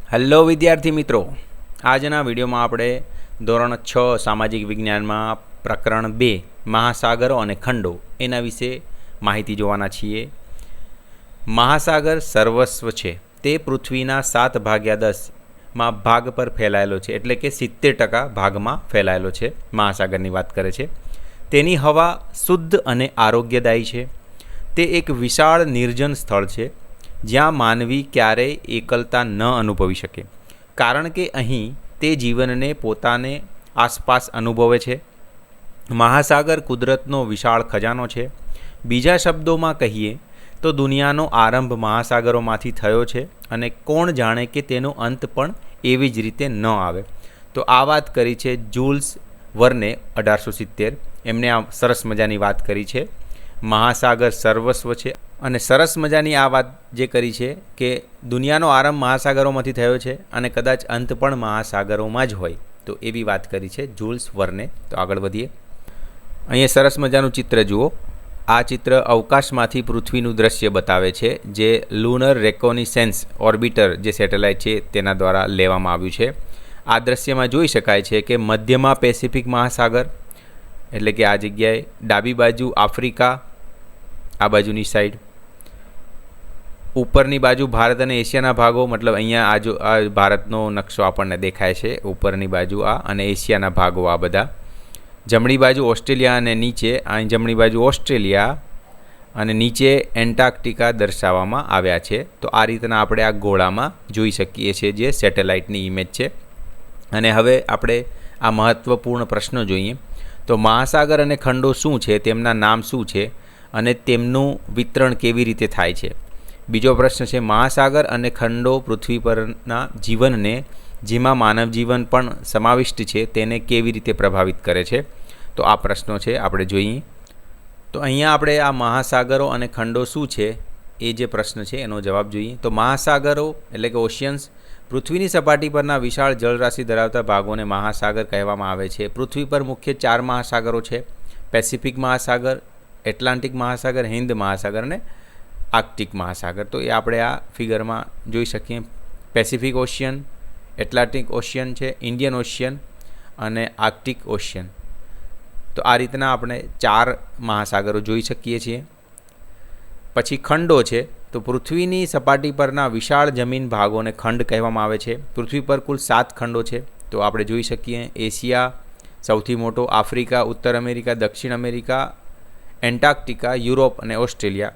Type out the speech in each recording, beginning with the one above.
Hello વિદ્યાર્થી મિત્રો, આજના વિડીયોમાં આપણે ધોરણ 6 સામાજિક વિજ્ઞાનમાં પ્રકરણ 2 મહાસાગરો અને ખંડો એના વિશે માહિતી જોવાના છીએ. મહાસાગર સર્વસ્વ છે. તે પૃથ્વીના 7/10 ભાગ પર ફેલાયેલો છે, એટલે કે 70% ભાગમાં ફેલાયેલો છે. મહાસાગરની વાત કરે છે. તેની હવા શુદ્ધ અને આરોગ્યદાયી છે. તે એક વિશાળ નિર્જન સ્થળ છે જ્યાં માનવી ક્યારેય એકલતા ન અનુભવી શકે, કારણ કે અહીં તે જીવનને પોતાને આસપાસ અનુભવે છે. મહાસાગર કુદરતનો વિશાળ ખજાનો છે. બીજા શબ્દોમાં કહીએ તો દુનિયાનો આરંભ મહાસાગરોમાંથી થયો છે અને કોણ જાણે કે તેનો અંત પણ એવી જ રીતે ન આવે. તો આ વાત કરી છે જુલ્સ વર્ને 1870. એમણે આ સરસ મજાની વાત કરી છે, મહાસાગર સર્વસ્વ છે. અને સરસ મજાની આ વાત જે કરી છે કે દુનિયાનો આરંભ મહાસાગરોમાંથી થયો છે અને કદાચ અંત પણ મહાસાગરોમાં જ હોય, તો એવી વાત કરી છે જુલ્સ વર્ને. તો આગળ વધીએ. અહીંયા સરસ મજાનું ચિત્ર જુઓ. આ ચિત્ર અવકાશમાંથી પૃથ્વીનું દૃશ્ય બતાવે છે, જે લુનર રેકોનિસેન્સ ઓર્બિટર જે સેટેલાઇટ છે તેના દ્વારા લેવામાં આવ્યું છે. આ દૃશ્યમાં જોઈ શકાય છે કે મધ્યમાં પેસિફિક મહાસાગર, એટલે કે આ જગ્યાએ ડાબી બાજુ આફ્રિકા, આ બાજુની સાઈડ ઉપરની બાજુ ભારત અને એશિયાના ભાગો, મતલબ અહીંયા આ ભારતનો નકશો આપણને દેખાય છે, ઉપરની બાજુ આ અને એશિયાના ભાગો આ બધા. જમણી બાજુ ઓસ્ટ્રેલિયા અને નીચે અહીં જમણી બાજુ ઓસ્ટ્રેલિયા અને નીચે એન્ટાર્કટિકા દર્શાવવામાં આવ્યા છે. તો આ રીતના આપણે આ ગોળામાં જોઈ શકીએ છીએ, જે સેટેલાઇટની ઇમેજ છે. અને હવે આપણે આ મહત્ત્વપૂર્ણ પ્રશ્નો જોઈએ. તો મહાસાગર અને ખંડો શું છે, તેમના નામ શું છે અને તેમનું વિતરણ કેવી રીતે થાય છે. બીજો પ્રશ્ન છે મહાસાગર અને ખંડો પૃથ્વી પરના જીવનને, જેમાં માનવ જીવન પણ સમાવિષ્ટ છે, તેને કેવી રીતે પ્રભાવિત કરે છે. તો આ પ્રશ્નો છે આપણે જોઈએ. તો અહીંયા આપણે આ મહાસાગરો અને ખંડો શું છે એ જે પ્રશ્ન છે એનો જવાબ જોઈએ. તો મહાસાગરો એટલે કે ઓશિયન્સ પૃથ્વીની સપાટી પરના વિશાળ જળરાશિ ધરાવતા ભાગોને મહાસાગર કહેવામાં આવે છે. પૃથ્વી પર મુખ્ય 4 મહાસાગરો છે: પેસિફિક મહાસાગર, એટલાન્ટિક મહાસાગર, હિન્દ મહાસાગર અને આર્કટિક મહાસાગર. તો એ આપણે આ ફિગરમાં જોઈ શકીએ. પેસિફિક ઓશિયન, એટલાન્ટિક ઓશિયન છે, ઇન્ડિયન ઓશિયન અને આર્કટિક ઓશિયન. તો આ રીતના આપણે 4 મહાસાગરો જોઈ શકીએ છીએ. પછી ખંડો છે. તો પૃથ્વીની સપાટી પરના વિશાળ જમીન ભાગોને ખંડ કહેવામાં આવે છે. પૃથ્વી પર કુલ 7 ખંડો છે. તો આપણે જોઈ શકીએ એશિયા સૌથી મોટો, આફ્રિકા, ઉત્તર અમેરિકા, દક્ષિણ અમેરિકા, એન્ટાર્કટિકા, યુરોપ અને ઓસ્ટ્રેલિયા,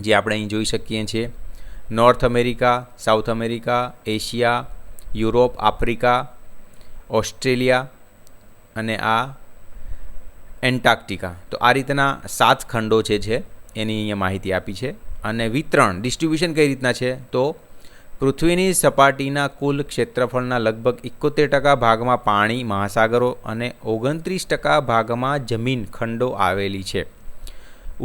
જે આપણે અહીં જોઈ શકીએ છીએ. North America, south America, Asia, Europe, Africa, Australia અને આ એન્ટાર્કટિકા. તો આ રીતના 7 ખંડો છે એની અહીંયા માહિતી આપી છે. અને વિતરણ ડિસ્ટ્રીબ્યુશન કઈ રીતના છે, તો પૃથ્વીની સપાટીના કુલ ક્ષેત્રફળના લગભગ 71% ભાગમાં પાણી, મહાસાગરો અને 29% ભાગમાં જમીન, ખંડો આવેલી છે.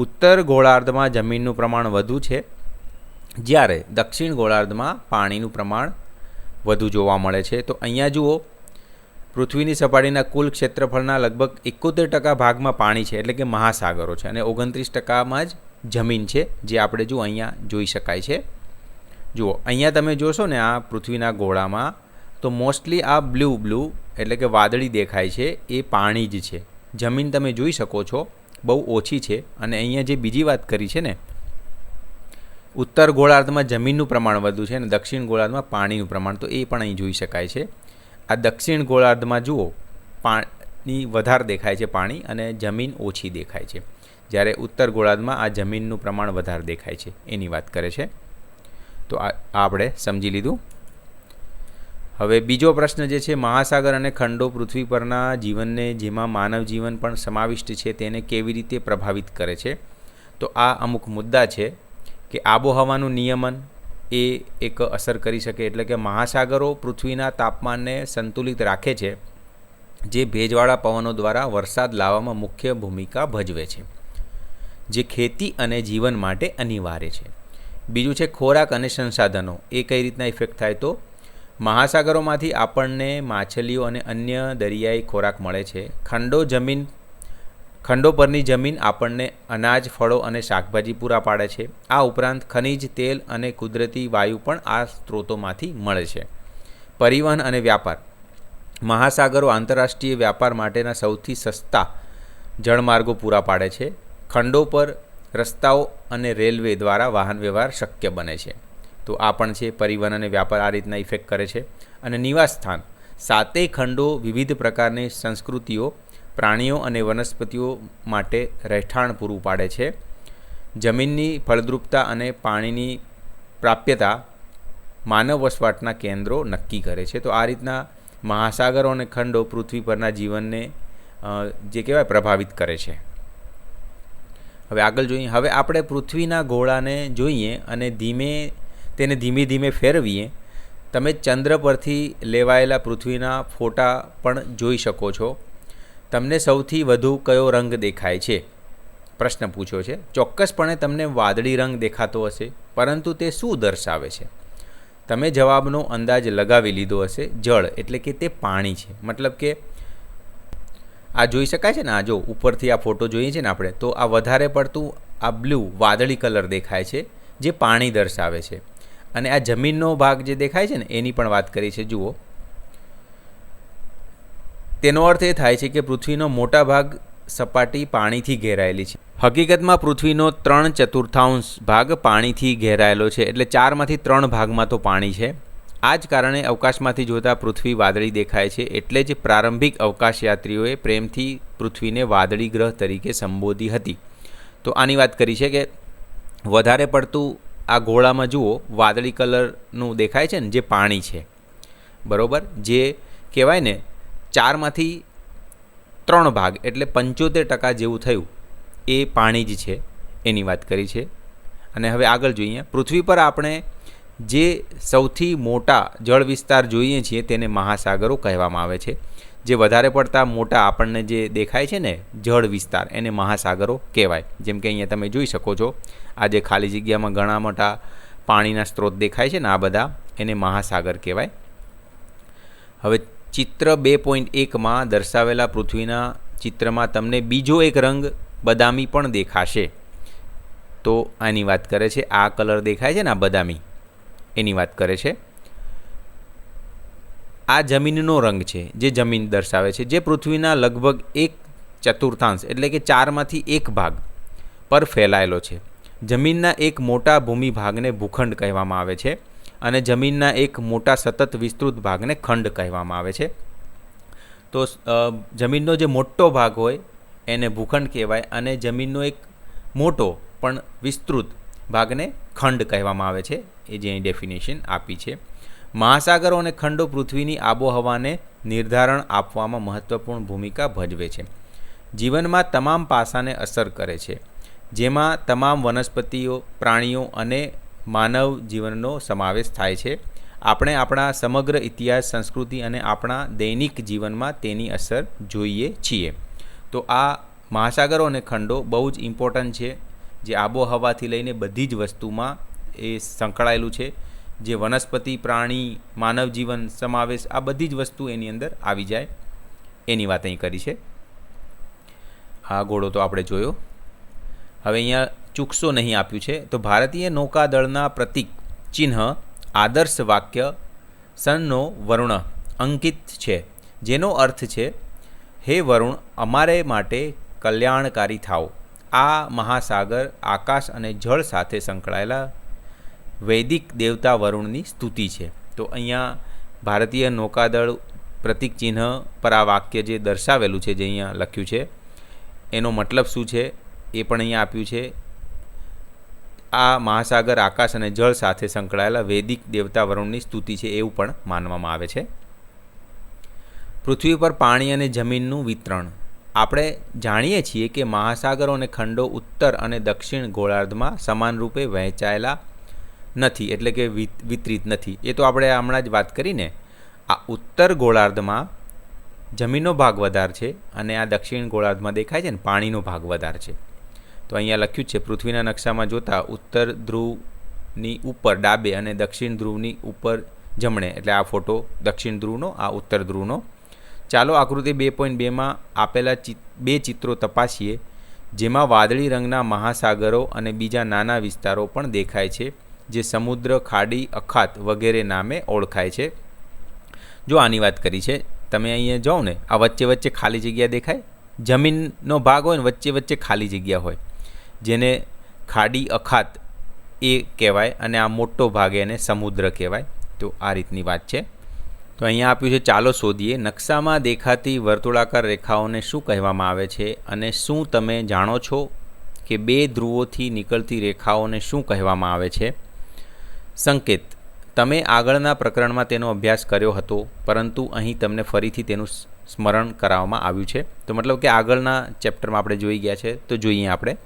ઉત્તર ગોળાર્ધમાં જમીનનું પ્રમાણ વધુ છે, જ્યારે દક્ષિણ ગોળાર્ધમાં પાણીનું પ્રમાણ વધુ જોવા મળે છે. તો અહીંયા જુઓ, પૃથ્વીની સપાટીના કુલ ક્ષેત્રફળના લગભગ 71% ભાગમાં પાણી છે, એટલે કે મહાસાગરો છે, અને 29%માં જ જમીન છે, જે આપણે જુઓ અહીંયા જોઈ શકાય છે. જુઓ અહીંયા તમે જોશો ને આ પૃથ્વીના ગોળામાં, તો મોસ્ટલી આ બ્લુ એટલે કે વાદળી દેખાય છે, એ પાણી જ છે. જમીન તમે જોઈ શકો છો બહુ ઓછી છે. અને અહીંયા જે બીજી વાત કરી છે ને, ઉત્તર ગોળાર્ધમાં જમીનનું પ્રમાણ વધુ છે અને દક્ષિણ ગોળાર્ધમાં પાણીનું પ્રમાણ, તો એ પણ અહીં જોઈ શકાય છે. આ દક્ષિણ ગોળાર્ધમાં જુઓ પાણી વધારે દેખાય છે, પાણી, અને જમીન ઓછી દેખાય છે, જ્યારે ઉત્તર ગોળાર્ધમાં આ જમીનનું પ્રમાણ વધારે દેખાય છે, એની વાત કરે છે. તો આ આપણે સમજી લીધું. હવે બીજો પ્રશ્ન જે છે, મહાસાગર અને ખંડો પૃથ્વી પરના જીવનને, જેમાં માનવ જીવન પણ સમાવિષ્ટ છે, તેને કેવી રીતે પ્રભાવિત કરે છે. તો આ અમુક મુદ્દા છે કે આબોહવાનું નિયમન એ એક અસર કરી શકે, એટલે કે મહાસાગરો પૃથ્વીના તાપમાનને સંતુલિત રાખે છે, જે ભેજવાળા પવનો દ્વારા વરસાદ લાવવામાં મુખ્ય ભૂમિકા ભજવે છે, જે ખેતી અને જીવન માટે અનિવાર્ય છે. બીજું છે ખોરાક અને સંસાધનો. એ કઈ રીતના ઇફેક્ટ થાય, તો મહાસાગરોમાંથી આપણને માછલીઓ અને અન્ય દરિયાઈ ખોરાક મળે છે. ખંડો જમીન ખંડો પરની જમીન આપણને અનાજ, ફળો અને શાકભાજી પૂરા પાડે છે. આ ઉપરાંત ખનિજ તેલ અને કુદરતી વાયુ પણ આ સ્ત્રોતોમાંથી મળે છે. પરિવહન અને વ્યાપાર. મહાસાગરો આંતરરાષ્ટ્રીય વ્યાપાર માટેના સૌથી સસ્તા જળમાર્ગો પૂરા પાડે છે. ખંડો પર રસ્તાઓ અને રેલવે દ્વારા વાહન વ્યવહાર શક્ય બને છે. તો આ પણ છે પરિવહન અને વ્યાપાર આ રીતના ઇફેક્ટ કરે છે. અને નિવાસ સ્થાન. સાતેય ખંડો વિવિધ પ્રકારની સંસ્કૃતિઓ, પ્રાણીઓ અને વનસ્પતિઓ માટે રહેઠાણ પૂરું પાડે છે. જમીનની ફળદ્રુપતા અને પાણીની પ્રાપ્યતા માનવ વસવાટના કેન્દ્રો નક્કી કરે છે. તો આ રીતના મહાસાગરો અને ખંડો પૃથ્વી પરના જીવનને જે કહેવાય પ્રભાવિત કરે છે. હવે આગળ જોઈએ. હવે આપણે પૃથ્વીના ગોળાને જોઈએ અને તેને ધીમે ધીમે ફેરવીએ. તમે ચંદ્ર પરથી લેવાયેલા પૃથ્વીના ફોટા પણ જોઈ શકો છો. તમને સૌથી વધુ કયો રંગ દેખાય છે? પ્રશ્ન પૂછ્યો છે. ચોક્કસપણે તમને વાદળી રંગ દેખાતો હશે, પરંતુ તે શું દર્શાવે છે? તમે જવાબનો અંદાજ લગાવી લીધો હશે. જળ એટલે કે તે પાણી છે. મતલબ કે આ જોઈ શકાય છે ને, આ જો ઉપરથી આ ફોટો જોઈએ છે ને આપણે, તો આ વધારે પડતું આ બ્લુ વાદળી કલર દેખાય છે, જે પાણી દર્શાવે છે. અને આ જમીનનો ભાગ જે દેખાય છે ને એની પણ વાત કરી છે. જુઓ, તેનો અર્થ એ થાય છે કે પૃથ્વીનો મોટા ભાગ સપાટી પાણીથી ઘેરાયેલી છે. હકીકતમાં પૃથ્વીનો 3/4 ભાગ પાણીથી ઘેરાયેલો છે, એટલે 4માંથી 3 ભાગમાં તો પાણી છે. આ જ કારણે અવકાશમાંથી જોતા પૃથ્વી વાદળી દેખાય છે. એટલે જ પ્રારંભિક અવકાશયાત્રીઓએ પ્રેમથી પૃથ્વીને વાદળી ગ્રહ તરીકે સંબોધી હતી. તો આની વાત કરી છે કે વધારે પડતું આ ગોળામાં જુઓ વાદળી કલરનું દેખાય છે ને, જે પાણી છે, બરાબર, જે કહેવાય ને 4માંથી 3 ભાગ એટલે 75% જેવું થયું એ પાણી જ છે, એની વાત કરી છે. અને હવે આગળ જોઈએ. પૃથ્વી પર આપણે જે સૌથી મોટા જળ વિસ્તાર જોઈએ છીએ તેને મહાસાગરો કહેવામાં આવે છે. જે વધારે પડતા મોટા આપણને જે દેખાય છે ને જળ વિસ્તાર, એને મહાસાગરો કહેવાય. જેમ કે અહીંયા તમે જોઈ શકો છો, આ જે ખાલી જગ્યામાં ઘણા મોટા પાણીના સ્ત્રોત દેખાય છે ને, આ બધા એને મહાસાગર કહેવાય. હવે ચિત્ર 2.1માં દર્શાવેલા પૃથ્વીના ચિત્રમાં તમને બીજો એક રંગ બદામી પણ દેખાશે. તો આની વાત કરે છે. આ કલર દેખાય છે ને, આ બદામી, એની વાત કરે છે. આ જમીનનો રંગ છે, જે જમીન દર્શાવે છે, જે પૃથ્વીના લગભગ 1/4 એટલે કે 4માંથી 1 ભાગ પર ફેલાયેલો છે. જમીનના એક મોટા ભૂમિભાગને ભૂખંડ કહેવામાં આવે છે અને જમીનના એક મોટા સતત વિસ્તૃત ભાગને ખંડ કહેવામાં આવે છે. તો જમીનનો જે મોટો ભાગ હોય એને ભૂખંડ કહેવાય અને જમીનનો એક મોટો પણ વિસ્તૃત ભાગને ખંડ કહેવામાં આવે છે. એ જે અહીં ડેફિનેશન આપી છે. મહાસાગરો અને ખંડો પૃથ્વીની આબોહવાને નિર્ધારણ આપવામાં મહત્વપૂર્ણ ભૂમિકા ભજવે છે. જીવનમાં તમામ પાસાને અસર કરે છે, જેમાં તમામ વનસ્પતિઓ, પ્રાણીઓ અને માનવ જીવનનો સમાવેશ થાય છે. આપણે આપણા સમગ્ર ઇતિહાસ, સંસ્કૃતિ અને આપણા દૈનિક જીવનમાં તેની અસર જોઈએ છીએ. તો આ મહાસાગરો અને ખંડો બહુ જ ઇમ્પોર્ટન્ટ છે, જે આબોહવાથી લઈને બધી જ વસ્તુમાં એ સંકળાયેલું છે. જે વનસ્પતિ, પ્રાણી, માનવ જીવન સમાવેશ, આ બધી જ વસ્તુ એની અંદર આવી જાય, એની વાત અહીં કરી છે. આ ઘોડો તો આપણે જોયો. હવે અહીંયા ચૂકસો નહીં આપ્યું છે. તો ભારતીય નૌકાદળના પ્રતીક ચિહ્ન આદર્શ વાક્ય સનનો વરુણ અંકિત છે, જેનો અર્થ છે, હે વરુણ, અમારે માટે કલ્યાણકારી થાઓ. આ મહાસાગર, આકાશ અને જળ સાથે સંકળાયેલા વૈદિક દેવતા વરુણની સ્તુતિ છે. તો અહીંયા ભારતીય નૌકાદળ પ્રતીક ચિહ્ન પર આ વાક્ય જે દર્શાવેલું છે, જે અહીંયા લખ્યું છે, એનો મતલબ શું છે એ પણ અહીંયા આપ્યું છે. આ મહાસાગર, આકાશ અને જળ સાથે સંકળાયેલા વૈદિક દેવતા વરુણની સ્તુતિ છે, એવું પણ માનવામાં આવે છે. પૃથ્વી પર પાણી અને જમીનનું વિતરણ. આપણે જાણીએ છીએ કે મહાસાગરો અને ખંડો ઉત્તર અને દક્ષિણ ગોળાર્ધમાં સમાનરૂપે વહેંચાયેલા નથી, એટલે કે વિતરિત નથી. એ તો આપણે હમણાં જ વાત કરીને. આ ઉત્તર ગોળાર્ધમાં જમીનનો ભાગ વધારે છે અને આ દક્ષિણ ગોળાર્ધમાં દેખાય છે ને પાણીનો ભાગ વધારે છે. તો અહીંયા લખ્યું છે, પૃથ્વીના નકશામાં જોતાં ઉત્તર ધ્રુવની ઉપર ડાબે અને દક્ષિણ ધ્રુવની ઉપર જમણે, એટલે આ ફોટો દક્ષિણ ધ્રુવનો, આ ઉત્તર ધ્રુવનો, ચાલો આકૃતિ 2.2માં આપેલા બે ચિત્રો તપાસીએ, જેમાં વાદળી રંગના મહાસાગરો અને બીજા નાના વિસ્તારો પણ દેખાય છે, જે સમુદ્ર, ખાડી, અખાત વગેરે નામે ઓળખાય છે. જો આની વાત કરી છે, તમે અહીંયા જાઓ ને, આ વચ્ચે વચ્ચે ખાલી જગ્યા દેખાય, જમીનનો ભાગ હોય ને વચ્ચે વચ્ચે ખાલી જગ્યા હોય, જેને ખાડી, અખાત એ કહેવાય, અને આ મોટો ભાગ એને સમુદ્ર કહેવાય. તો આ રીતની વાત છે. તો અહીંયા આપ્યું છે, ચાલો શોધીએ. નકશામાં દેખાતી વર્તુળાકાર રેખાઓને શું કહેવામાં આવે છે, અને શું તમે જાણો છો કે બે ધ્રુવોથી નીકળતી રેખાઓને શું કહેવામાં આવે છે? સંકેત: તમે આગળના પ્રકરણમાં તેનો અભ્યાસ કર્યો હતો, પરંતુ અહીં તમને ફરીથી તેનું સ્મરણ કરાવવામાં આવ્યું છે. તો મતલબ કે આગળના ચેપ્ટરમાં આપણે જોઈ ગયા છે, તો જોઈએ આપણે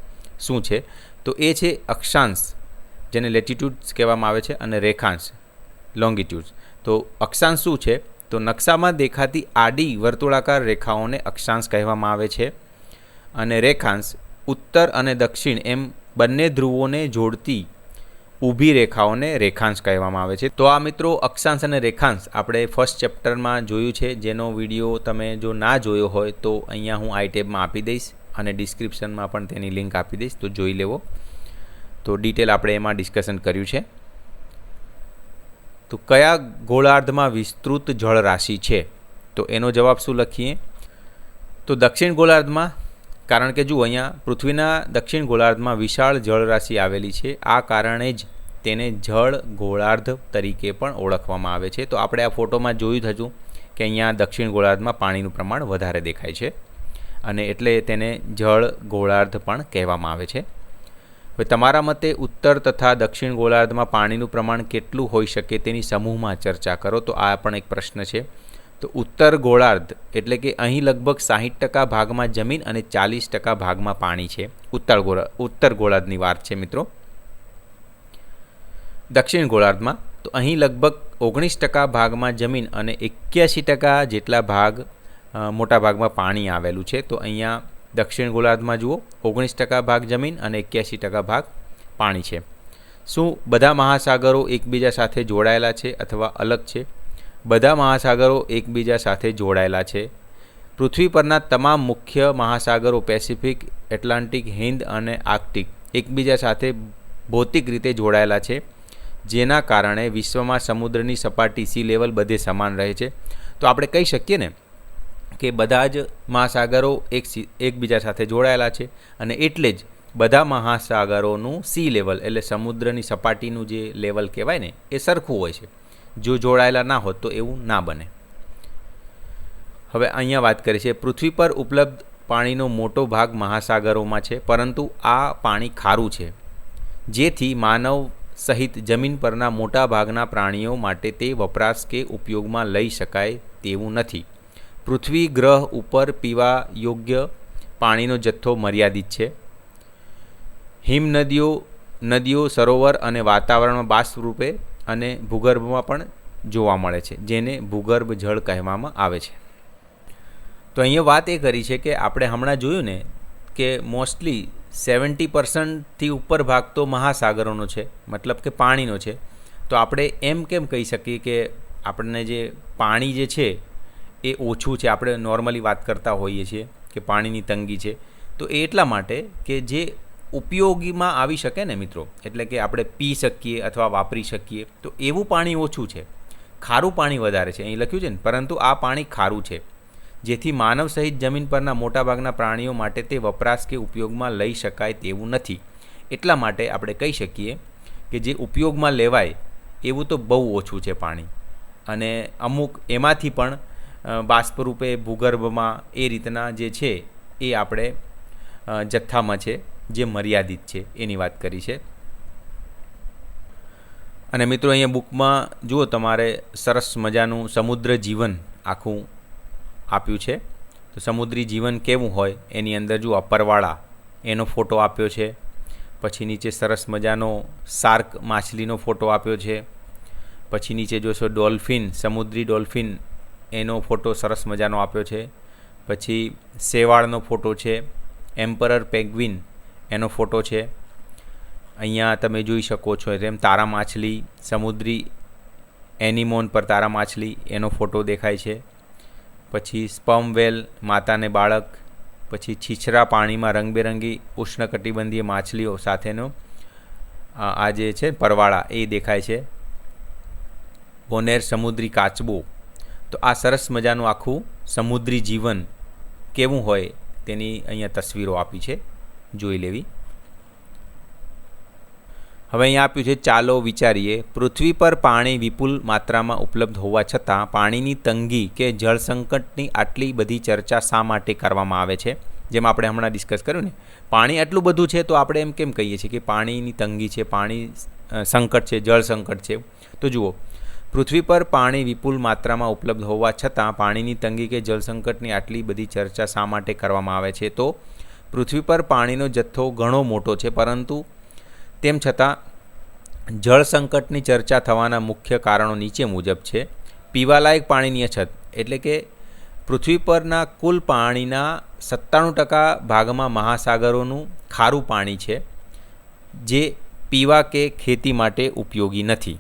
શું છે. તો એ છે અક્ષાંશ, જેને લેટિટ્યૂડ્સ કહેવામાં આવે છે, અને રેખાંશ લોંગિટ્યૂડ્સ. તો અક્ષાંશ શું છે? તો નકશામાં દેખાતી આડી વર્તુળાકાર રેખાઓને અક્ષાંશ કહેવામાં આવે છે, અને રેખાંશ ઉત્તર અને દક્ષિણ એમ બંને ધ્રુવોને જોડતી ઊભી રેખાઓને રેખાંશ કહેવામાં આવે છે. તો આ મિત્રો અક્ષાંશ અને રેખાંશ આપણે ફર્સ્ટ ચેપ્ટરમાં જોયું છે, જેનો વિડીયો તમે જો ના જોયો હોય તો અહીંયા હું આઈ ટેબમાં આપી દઈશ, અને ડિસ્ક્રિપ્શનમાં પણ તેની લિંક આપી દઈશ, તો જોઈ લેવો. તો ડિટેલ આપણે એમાં ડિસ્કશન કર્યું છે. તો કયા ગોળાર્ધમાં વિસ્તૃત જળરાશિ છે? તો એનો જવાબ શું લખીએ? તો દક્ષિણ ગોળાર્ધમાં, કારણ કે જુઓ અહીંયા પૃથ્વીના દક્ષિણ ગોળાર્ધમાં વિશાળ જળરાશિ આવેલી છે. આ કારણે જ તેને જળ ગોળાર્ધ તરીકે પણ ઓળખવામાં આવે છે. તો આપણે આ ફોટોમાં જોયું જ હતું કે અહીંયા દક્ષિણ ગોળાર્ધમાં પાણીનું પ્રમાણ વધારે દેખાય છે, અને એટલે તેને જળ ગોળાર્ધ પણ કહેવામાં આવે છે. હવે તમારા મતે ઉત્તર તથા દક્ષિણ ગોળાર્ધમાં પાણીનું પ્રમાણ કેટલું હોઈ શકે તેની સમૂહમાં ચર્ચા કરો. તો આ પણ એક પ્રશ્ન છે. તો ઉત્તર ગોળાર્ધ એટલે કે અહીં લગભગ 60% ભાગમાં જમીન અને 40% ભાગમાં પાણી છે. ઉત્તર ગોળાર્ધની વાત છે મિત્રો. દક્ષિણ ગોળાર્ધમાં તો અહીં લગભગ 19% ભાગમાં જમીન અને 81% જેટલા ભાગ મોટા ભાગમાં પાણી આવેલું છે. તો અહીંયા દક્ષિણ ગોળાર્ધમાં જુઓ 19% ભાગ જમીન અને 81% ભાગ પાણી છે. શું બધા મહાસાગરો એકબીજા સાથે જોડાયેલા છે અથવા અલગ છે? બધા મહાસાગરો એકબીજા સાથે જોડાયેલા છે. પૃથ્વી પરના તમામ મુખ્ય મહાસાગરો પેસિફિક, એટલાન્ટિક, હિન્દ અને આર્કટિક એકબીજા સાથે ભૌતિક રીતે જોડાયેલા છે, જેના કારણે વિશ્વમાં સમુદ્રની સપાટી સી લેવલ બધે સમાન રહે છે. તો આપણે કહી શકીએ ને કે બધા જ મહાસાગરો એકબીજા સાથે જોડાયેલા છે, અને એટલે જ બધા મહાસાગરોનું સી લેવલ એટલે સમુદ્રની સપાટીનું જે લેવલ કહેવાય ને એ સરખું હોય છે. જો જોડાયેલા ના હોત તો એવું ના બને. હવે અહીંયા વાત કરી છે, પૃથ્વી પર ઉપલબ્ધ પાણીનો મોટો ભાગ મહાસાગરોમાં છે, પરંતુ આ પાણી ખારું છે, જેથી માનવ સહિત જમીન પરના મોટા ભાગના પ્રાણીઓ માટે તે વપરાશ કે ઉપયોગમાં લઈ શકાય તેવું નથી. પૃથ્વી ગ્રહ ઉપર પીવા યોગ્ય પાણીનો જથ્થો મર્યાદિત છે. નદીઓ, સરોવર અને વાતાવરણમાં બાષ્પ રૂપે અને ભૂગર્ભમાં પણ જોવા મળે છે, જેને ભૂગર્ભ જળ કહેવામાં આવે છે. તો અહીંયા વાત એ કરી છે કે આપણે હમણાં જોયું ને કે મોસ્ટલી 70%થી ઉપર ભાગ તો મહાસાગરોનો છે, મતલબ કે પાણીનો છે. તો આપણે એમ કેમ કહી શકીએ કે આપણને જે પાણી જે છે એ ઓછું છે? આપણે નોર્મલી વાત કરતા હોઈએ છીએ કે પાણીની તંગી છે. તો એ એટલા માટે કે જે ઉપયોગીમાં આવી શકે ને મિત્રો, એટલે કે આપણે પી શકીએ અથવા વાપરી શકીએ, તો એવું પાણી ઓછું છે. ખારું પાણી વધારે છે, અહીં લખ્યું છે ને, પરંતુ આ પાણી ખારું છે, જેથી માનવ સહિત જમીન પરના મોટાભાગના પ્રાણીઓ માટે તે વપરાશ કે ઉપયોગમાં લઈ શકાય તેવું નથી. એટલા માટે આપણે કહી શકીએ કે જે ઉપયોગમાં લેવાય એવું તો બહુ ઓછું છે પાણી, અને અમુક એમાંથી પણ બાષ્પરૂપે ભૂગર્ભમાં એ રીતના જે છે એ આપણે જથ્થામાં છે, જે મર્યાદિત છે એની વાત કરી છે. અને મિત્રો અહીંયા બુકમાં જુઓ તમારે સરસ મજાનું સમુદ્ર જીવન આખું આપ્યું છે. તો સમુદ્રી જીવન કેવું હોય એની અંદર જુઓ પરવાળા એનો ફોટો આપ્યો છે, પછી નીચે સરસ મજાનો શાર્ક માછલીનો ફોટો આપ્યો છે, પછી નીચે જોશો ડોલ્ફિન, સમુદ્રી ડોલ્ફિન એનો ફોટો સરસ મજાનો આપ્યો છે, પછી શેવાળનો ફોટો છે, એમ્પરર પેંગ્વિન એનો ફોટો છે. અહીંયા તમે જોઈ શકો છો તેમ તારા માછલી, સમુદ્રી એનિમોન પર તારા માછલી એનો ફોટો દેખાય છે. પછી સ્પર્મ વેલ, માતાને બાળક, પછી છીછરા પાણીમાં રંગબેરંગી ઉષ્ણકટિબંધીય માછલીઓ સાથેનો આ જે છે પરવાળા એ દેખાય છે. બોનેર સમુદ્રી કાચબો. તો આ સરસ મજાનું આખું સમુદ્રી જીવન કેવું હોય તેની અહીંયા તસવીરો આપી છે, જોઈ લેવી. હવે અહીંયા આપ્યું છે ચાલો વિચારીએ. પૃથ્વી પર પાણી વિપુલ માત્રામાં ઉપલબ્ધ હોવા છતાં પાણીની તંગી કે જળ સંકટની આટલી બધી ચર્ચા શા માટે કરવામાં આવે છે? જેમ આપણે હમણાં ડિસ્કસ કર્યું ને, પાણી આટલું બધું છે તો આપણે એમ કેમ કહીએ છીએ કે પાણીની તંગી છે, પાણી સંકટ છે, જળ સંકટ છે? તો જુઓ, પૃથ્વી પર પાણી વિપુલ માત્રામાં ઉપલબ્ધ હોવા છતાં પાણીની તંગી કે જળ સંકટની આટલી બધી ચર્ચા શા માટે કરવામાં આવે છે? તો પૃથ્વી પર પાણીનો જથ્થો ઘણો મોટો છે, પરંતુ તેમ છતાં જળ સંકટની ચર્ચા થવાના મુખ્ય કારણો નીચે મુજબ છે. પીવાલાયક પાણીની અછત, એટલે કે પૃથ્વી પરના કુલ પાણીના 97% ભાગમાં મહાસાગરોનું ખારું પાણી છે, જે પીવા કે ખેતી માટે ઉપયોગી નથી.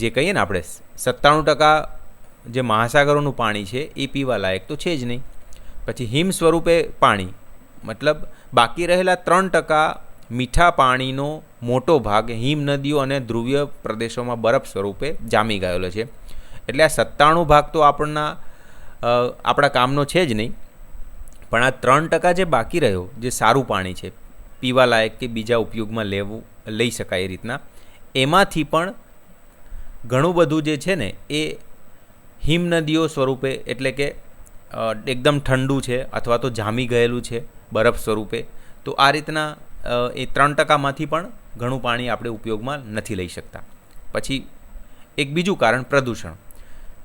જે કહીએ ને આપણે 97% જે મહાસાગરોનું પાણી છે એ પીવાલાયક તો છે જ નહીં. પછી હિમ સ્વરૂપે પાણી, મતલબ બાકી રહેલા 3% મીઠા પાણીનો મોટો ભાગ હિમ નદીઓ અને ધ્રુવીય પ્રદેશોમાં બરફ સ્વરૂપે જામી ગયેલો છે. એટલે આ 97% તો આપણા કામનો છે જ નહીં, પણ આ 3% જે બાકી રહ્યો, જે સારું પાણી છે, પીવાલાયક કે બીજા ઉપયોગમાં લઈ શકાય એ રીતના, એમાંથી પણ ઘણું બધું જે છે ને એ હિમ નદીઓ સ્વરૂપે, એટલે કે એકદમ ઠંડુ છે અથવા તો જામી ગયેલું છે બરફ સ્વરૂપે. તો આ રીતના એ 3%માંથી પણ ઘણું પાણી આપણે ઉપયોગમાં નથી લઈ શકતા. પછી એક બીજું કારણ પ્રદૂષણ.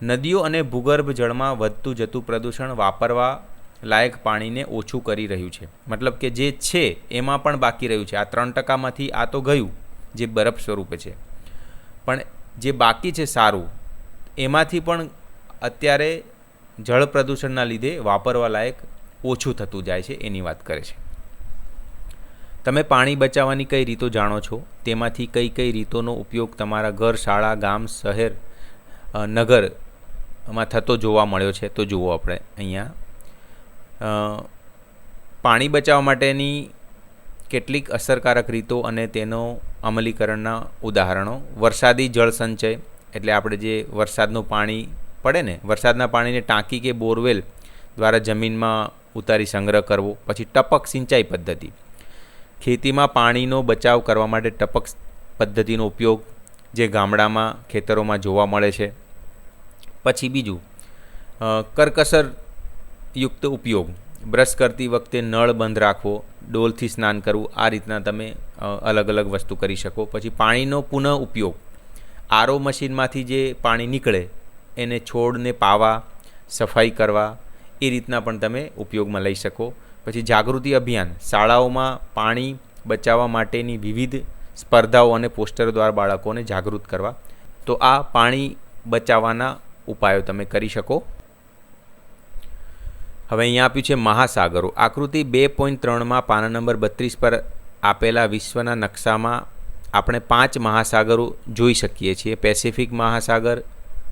નદીઓ અને ભૂગર્ભ જળમાં વધતું જતું પ્રદૂષણ વાપરવા લાયક પાણીને ઓછું કરી રહ્યું છે. મતલબ કે જે છે એમાં પણ બાકી રહ્યું છે. આ 3%માંથી આ તો ગયું જે બરફ સ્વરૂપે છે, પણ જે બાકી છે સારું, એમાંથી પણ અત્યારે જળ પ્રદૂષણના લીધે વાપરવા લાયક ઓછું થતું જાય છે, એની વાત કરે છે. તમે પાણી બચાવવાની કઈ રીતો જાણો છો? તેમાંથી કઈ કઈ રીતોનો ઉપયોગ તમારા ઘર, શાળા, ગામ, શહેર, નગરમાં થતો જોવા મળ્યો છે? તો જુઓ આપણે અહીંયા પાણી બચાવવા માટેની કેટલીક અસરકારક રીતો અને તેનો અમલીકરણના ઉદાહરણો. વરસાદી જળ સંચય, એટલે આપણે જે વરસાદનું પાણી પડે ને, વરસાદના પાણીને ટાંકી કે બોરવેલ દ્વારા જમીનમાં ઉતારી સંગ્રહ કરવો. પછી ટપક સિંચાઈ પદ્ધતિ, ખેતીમાં પાણીનો બચાવ કરવા માટે ટપક પદ્ધતિનો ઉપયોગ જે ગામડામાં ખેતરોમાં જોવા મળે છે. પછી બીજું કરકસરયુક્ત ઉપયોગ, બ્રશ કરતી વખતે નળ બંધ રાખવો, ડોલથી સ્નાન કરવું, આ રીતના તમે અલગ અલગ વસ્તુ કરી શકો. પછી પાણીનો પુનઃ ઉપયોગ, આરઓ મશીનમાંથી જે પાણી નીકળે એને છોડને પાવા, સફાઈ કરવા, એ રીતના પણ તમે ઉપયોગમાં લઈ શકો. પછી જાગૃતિ અભિયાન, શાળાઓમાં પાણી બચાવવા માટેની વિવિધ સ્પર્ધાઓ અને પોસ્ટરો દ્વારા બાળકોને જાગૃત કરવા. તો આ પાણી બચાવવાના ઉપાયો તમે કરી શકો. હવે અહીંયા આપ્યું છે મહાસાગરો. આકૃતિ 2.3માં પાના નંબર 32 પર આપેલા વિશ્વના નકશામાં આપણે 5 મહાસાગરો જોઈ શકીએ છીએ. પેસિફિક મહાસાગર,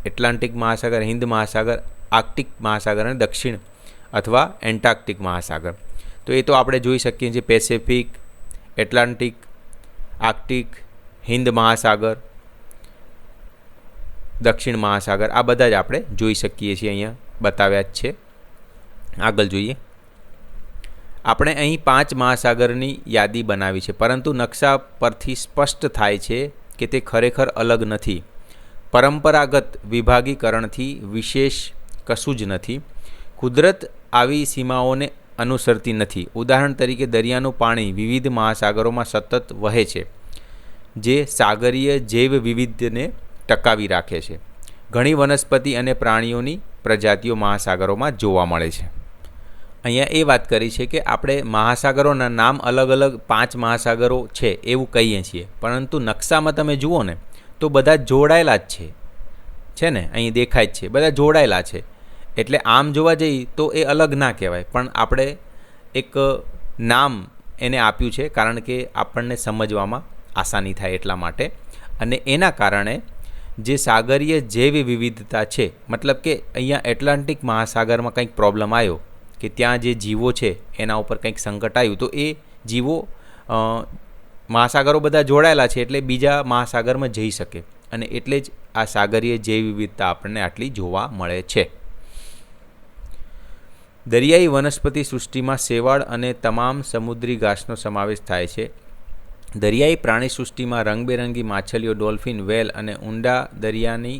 એટલાન્ટિક મહાસાગર, હિન્દ મહાસાગર, આર્કટિક મહાસાગર અને દક્ષિણ અથવા એન્ટાર્કટિક મહાસાગર. તો એ તો આપણે જોઈ શકીએ છીએ. પેસિફિક, એટલાન્ટિક, આર્કટિક, હિન્દ મહાસાગર, દક્ષિણ મહાસાગર, આ બધા જ આપણે જોઈ શકીએ છીએ, અહીંયા બતાવ્યા જ છે. આગળ જોઈએ. આપણે અહીં 5 મહાસાગરની યાદી બનાવી છે, પરંતુ નકશા પરથી સ્પષ્ટ થાય છે કે તે ખરેખર અલગ નથી. પરંપરાગત વિભાગીકરણથી વિશેષ કશું જ નથી. કુદરત આવી સીમાઓને અનુસરતી નથી. ઉદાહરણ તરીકે દરિયાનું પાણી વિવિધ મહાસાગરોમાં સતત વહે છે, જે સાગરીય જૈવ વિવિધ્યને ટકાવી રાખે છે. ઘણી વનસ્પતિ અને પ્રાણીઓની પ્રજાતિઓ મહાસાગરોમાં જોવા મળે છે. અહીંયા એ વાત કરી છે કે આપણે મહાસાગરોના નામ અલગ અલગ 5 મહાસાગરો છે એવું કહીએ છીએ, પરંતુ નકશામાં તમે જુઓ ને તો બધા જોડાયેલા જ છે ને, અહીં દેખાય જ છે, બધા જોડાયેલા છે. એટલે આમ જોવા જઈએ તો એ અલગ ના કહેવાય, પણ આપણે એક નામ એને આપ્યું છે કારણ કે આપણને સમજવામાં આસાની થાય એટલા માટે. અને એના કારણે જે સાગરીય જૈવ વિવિધતા છે, મતલબ કે અહીંયા એટલાન્ટિક મહાસાગરમાં કંઈક પ્રોબ્લેમ આવ્યો કે ત્યાં જે જીવો છે એના ઉપર કંઈક સંકટ આવ્યું, તો એ જીવો મહાસાગરો બધા જોડાયેલા છે એટલે બીજા મહાસાગરમાં જઈ શકે, અને એટલે જ આ સાગરીય જૈવ વિવિધતા આપણને આટલી જોવા મળે છે. દરિયાઈ વનસ્પતિ સૃષ્ટિમાં શેવાળ અને તમામ સમુદ્રી ઘાસનો સમાવેશ થાય છે. દરિયાઈ પ્રાણી સૃષ્ટિમાં રંગબેરંગી માછલીઓ, ડોલ્ફિન, વેલ અને ઊંડા દરિયાની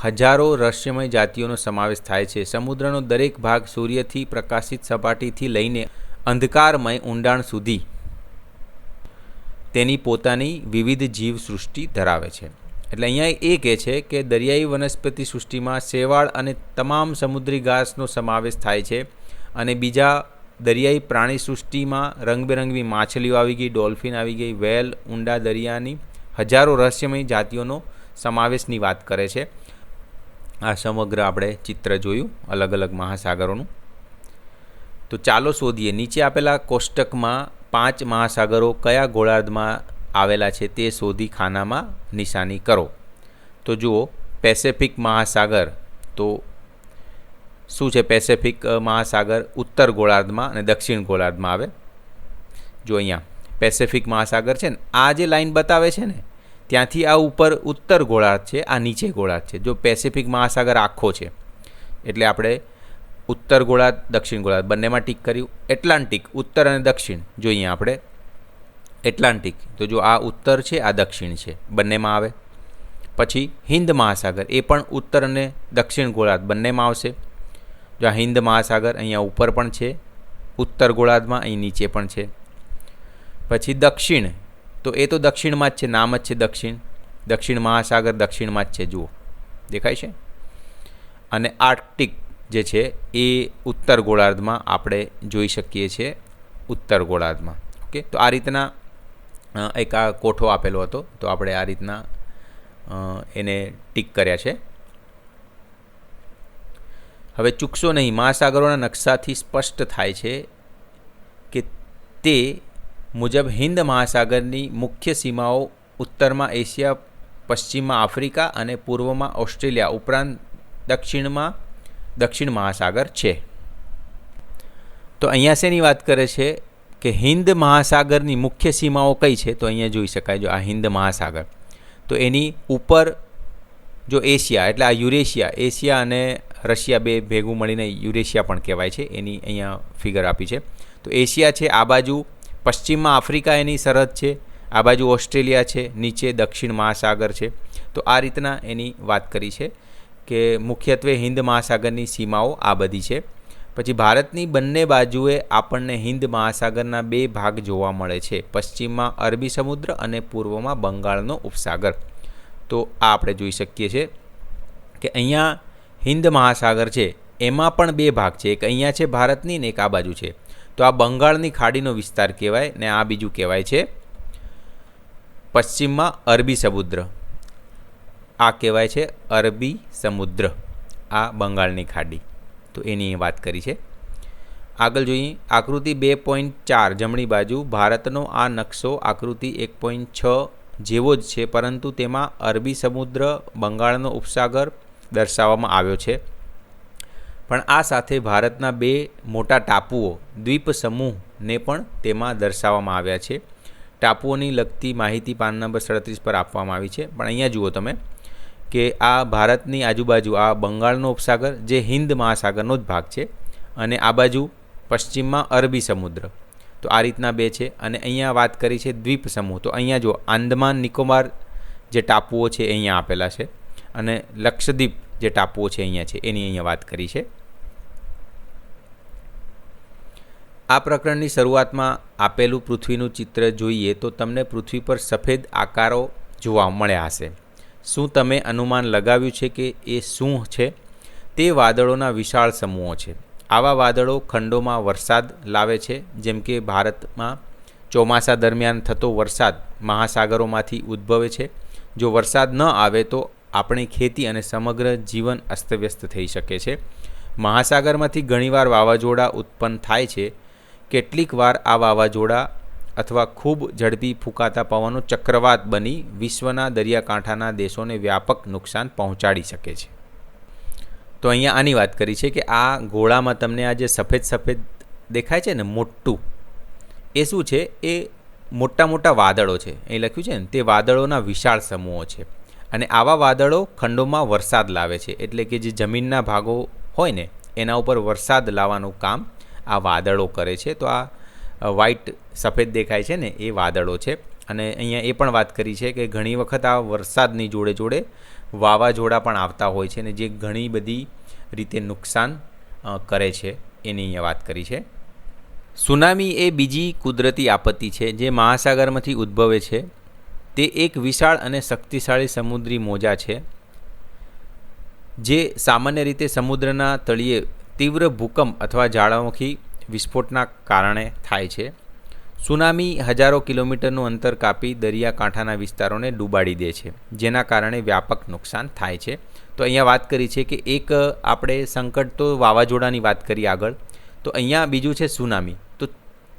હજારો રહસ્યમય જાતિઓનો સમાવેશ થાય છે. સમુદ્રનો દરેક ભાગ સૂર્યથી પ્રકાશિત સપાટીથી લઈને અંધકારમય ઊંડાણ સુધી તેની પોતાની વિવિધ જીવસૃષ્ટિ ધરાવે છે. એટલે અહીંયા એ કહે છે કે દરિયાઈ વનસ્પતિ સૃષ્ટિમાં શેવાળ અને તમામ સમુદ્રી ઘાસનો સમાવેશ થાય છે, અને બીજા દરિયાઈ પ્રાણી સૃષ્ટિમાં રંગબેરંગી માછલીઓ આવી ગઈ, ડોલ્ફિન આવી ગઈ, વેલ, ઊંડા દરિયાની હજારો રહસ્યમય જાતિઓનો સમાવેશની વાત કરે છે. આ સમગ્ર આપણે ચિત્ર જોયું અલગ અલગ મહાસાગરોનું. તો ચાલો શોધીએ. નીચે આપેલા કોષ્ટકમાં 5 મહાસાગરો કયા ગોળાર્ધમાં આવેલા છે તે શોધી ખાનામાં નિશાની કરો. તો જુઓ, પેસેફિક મહાસાગર, તો શું છે પેસેફિક મહાસાગર? ઉત્તર ગોળાર્ધમાં અને દક્ષિણ ગોળાર્ધમાં આવે. જો અહીંયા પેસેફિક મહાસાગર છે ને, આ જે લાઈન બતાવે છે ને ત્યાંથી આ ઉપર ઉત્તર ગોળાર્ધ છે, આ નીચે ગોળાર્ધ છે. જો પેસેફિક મહાસાગર આખો છે એટલે આપણે ઉત્તર ગોળાર્ધ, દક્ષિણ ગોળાર્ધ બંનેમાં ટીક કર્યું. એટલાન્ટિક ઉત્તર અને દક્ષિણ, જો અહીંયા આપણે એટલાન્ટિક, તો જો આ ઉત્તર છે આ દક્ષિણ છે, બંનેમાં આવે. પછી હિન્દ મહાસાગર, એ પણ ઉત્તર અને દક્ષિણ ગોળાર્ધ બંનેમાં આવશે. જો આ હિન્દ મહાસાગર અહીંયા ઉપર પણ છે ઉત્તર ગોળાર્ધમાં, અહીં નીચે પણ છે. પછી દક્ષિણ, તો એ તો દક્ષિણમાં જ છે, નામ જ છે દક્ષિણ. દક્ષિણ મહાસાગર દક્ષિણમાં જ છે, જુઓ દેખાય છે. અને આર્કટિક જે છે એ ઉત્તર ગોળાર્ધમાં આપણે જોઈ શકીએ છીએ, ઉત્તર ગોળાર્ધમાં. ઓકે, તો આ રીતના એક આ કોઠો આપેલો હતો, તો આપણે આ રીતના એને ટીક કર્યા છે. હવે ચૂકશો નહીં, મહાસાગરોના નકશાથી સ્પષ્ટ થાય છે કે તે મુજબ હિન્દ મહાસાગરની મુખ્ય સીમાઓ ઉત્તરમાં એશિયા, પશ્ચિમમાં આફ્રિકા અને પૂર્વમાં ઓસ્ટ્રેલિયા ઉપરાંત દક્ષિણમાં દક્ષિણ મહાસાગર છે. તો અહીંયા શેની વાત કરે છે કે હિન્દ મહાસાગરની મુખ્ય સીમાઓ કઈ છે? તો અહીંયા જોઈ શકાય, જો આ હિન્દ મહાસાગર, તો એની ઉપર જો એશિયા એટલે આ યુરેશિયા, એશિયા અને રશિયા બે ભેગું મળીને યુરેશિયા પણ કહેવાય છે, એની અહીંયા ફિગર આપી છે. તો એશિયા છે, આ બાજુ પશ્ચિમમાં આફ્રિકા એની સરહદ છે, આ બાજુ ઓસ્ટ્રેલિયા છે, નીચે દક્ષિણ મહાસાગર છે. તો આ રીતના એની વાત કરી છે કે મુખ્યત્વે હિન્દ મહાસાગરની સીમાઓ આ બધી છે. પછી ભારતની બંને બાજુએ આપણને હિન્દ મહાસાગરના 2 ભાગ જોવા મળે છે, પશ્ચિમમાં અરબી સમુદ્ર અને પૂર્વમાં બંગાળનો ઉપસાગર. તો આ આપણે જોઈ શકીએ છીએ કે અહીંયા હિન્દ મહાસાગર છે એમાં પણ 2 ભાગ છે, એક અહીંયા છે ભારતની ને એક આ બાજુ છે. તો આ બંગાળની ખાડીનો વિસ્તાર કહેવાય ને આ બીજું કહેવાય છે પશ્ચિમમાં અરબી સમુદ્ર. આ કહેવાય છે અરબી સમુદ્ર, આ બંગાળની ખાડી. તો એની વાત કરી છે. આગળ જોઈએ, આકૃતિ 2.4 જમણી બાજુ ભારતનો આ નકશો આકૃતિ 1.6 જેવો જ છે, પરંતુ તેમાં અરબી સમુદ્ર, બંગાળનો ઉપસાગર દર્શાવવામાં આવ્યો છે. પણ આ સાથે ભારતના 2 મોટા ટાપુઓ, દ્વીપ સમૂહને પણ તેમાં દર્શાવવામાં આવ્યા છે. ટાપુઓની લગતી માહિતી પાન નંબર 37 પર આપવામાં આવી છે. પણ અહીંયા જુઓ તમે કે આ ભારતની આજુબાજુ આ બંગાળનો ઉપસાગર જે હિન્દ મહાસાગરનો જ ભાગ છે, અને આ બાજુ પશ્ચિમમાં અરબી સમુદ્ર. તો આ રીતના 2 છે. અને અહીંયા વાત કરી છે દ્વીપ સમૂહ, તો અહીંયા જો આંદામાન નિકોબાર જે ટાપુઓ છે અહીંયા આપેલા છે, અને લક્ષદ્વીપ જે ટાપુઓ છે અહીંયા છે એની અહીંયા વાત કરી છે. આ પ્રકરણની શરૂઆતમાં આપેલું પૃથ્વીનું ચિત્ર જોઈએ તો તમને પૃથ્વી પર સફેદ આકારો જોવા મળ્યા હશે. શું તમે અનુમાન લગાવ્યું છે કે એ શું છે? તે વાદળોના વિશાળ સમૂહો છે. આવા વાદળો ખંડોમાં વરસાદ લાવે છે, જેમ કે ભારતમાં ચોમાસા દરમિયાન થતો વરસાદ મહાસાગરોમાંથી ઉદ્ભવે છે. જો વરસાદ ન આવે તો આપણી ખેતી અને સમગ્ર જીવન અસ્તવ્યસ્ત થઈ શકે છે. મહાસાગરમાંથી ઘણીવાર વાવાઝોડા ઉત્પન્ન થાય છે. કેટલીક વાર આ વાવાઝોડા અથવા ખૂબ ઝડપી ફૂંકાતા પવનો ચક્રવાત બની વિશ્વના દરિયાકાંઠાના દેશોને વ્યાપક નુકસાન પહોંચાડી શકે છે. તો અહીંયા આની વાત કરી છે કે આ ગોળામાં તમને આ જે સફેદ સફેદ દેખાય છે ને મોટું, એ શું છે? એ મોટા મોટા વાદળો છે. અહીં લખ્યું છે ને, તે વાદળોના વિશાળ સમૂહો છે. અને આવા વાદળો ખંડોમાં વરસાદ લાવે છે. એટલે કે જે જમીનના ભાગો હોય ને એના ઉપર વરસાદ લાવવાનું કામ આ વાદળો કરે છે. તો આ વ્હાઈટ સફેદ દેખાય છે ને એ વાદળો છે. અને અહીંયા એ પણ વાત કરી છે કે ઘણી વખત આ વરસાદની જોડે જોડે વાવાઝોડા પણ આવતા હોય છે ને જે ઘણી બધી રીતે નુકસાન કરે છે, એની અહીંયા વાત કરી છે. સુનામી એ બીજી કુદરતી આપત્તિ છે જે મહાસાગરમાંથી ઉદ્ભવે છે. તે એક વિશાળ અને શક્તિશાળી સમુદ્રી મોજા છે જે સામાન્ય રીતે સમુદ્રના તળિયે તીવ્ર ભૂકંપ અથવા જ્વાળામુખી વિસ્ફોટના કારણે થાય છે. સુનામી હજારો કિલોમીટરનું અંતર કાપી દરિયાકાંઠાના વિસ્તારોને ડૂબાડી દે છે, જેના કારણે વ્યાપક નુકસાન થાય છે. તો અહીંયા વાત કરી છે કે એક આપણે સંકટ તો વાવાઝોડાની વાત કરી આગળ, તો અહીંયા બીજું છે સુનામી. તો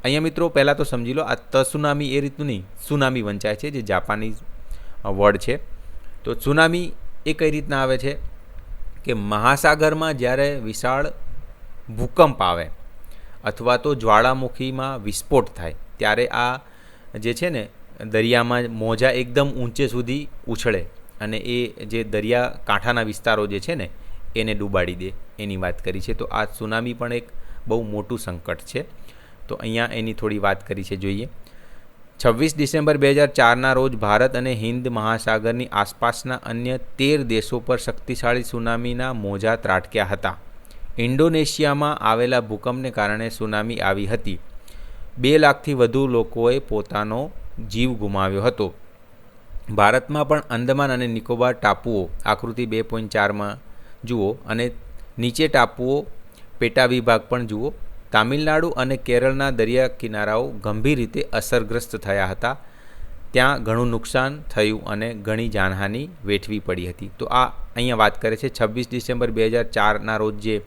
અહીંયા મિત્રો પહેલાં તો સમજી લો, આ તસુનામી એ રીતનું નહીં, સુનામી વંચાય છે, જે જાપાનીઝ વર્ડ છે. તો સુનામી એ કઈ રીતના આવે છે કે મહાસાગરમાં જ્યારે વિશાળ ભૂકંપ આવે અથવા તો જ્વાળામુખીમાં વિસ્ફોટ થાય ત્યારે આ જે છે ને દરિયામાં મોજા એકદમ ઊંચે સુધી ઉછળે અને એ જે દરિયાકાંઠાના વિસ્તારો જે છે ને એને ડૂબાડી દે, એની વાત કરી છે. તો આ સુનામી પણ એક બહુ મોટું સંકટ છે. તો અહીંયા એની થોડી વાત કરી છે, જોઈએ. 26 ડિસેમ્બર 2004ના રોજ ભારત અને હિન્દ મહાસાગરની આસપાસના અન્ય 13 દેશો પર શક્તિશાળી સુનામીના મોજા ત્રાટક્યા હતા. ઇન્ડોનેશિયામાં આવેલા ભૂકંપને કારણે સુનામી આવી હતી. 2 લાખથી વધુ લોકોએ પોતાનો જીવ ગુમાવ્યો હતો. ભારતમાં પણ અંદમાન અને નિકોબાર ટાપુઓ આકૃતિ 2.4માં જુઓ અને નીચે ટાપુઓ પેટા વિભાગ પણ જુઓ. તામિલનાડુ અને કેરળના દરિયા કિનારાઓ ગંભીર રીતે અસરગ્રસ્ત થયા હતા. ત્યાં ઘણું નુકસાન થયું અને ઘણી જાનહાનિ વેઠવી પડી હતી. તો આ અહીંયા વાત કરે છે 26 ડિસેમ્બર 2004ના રોજ જે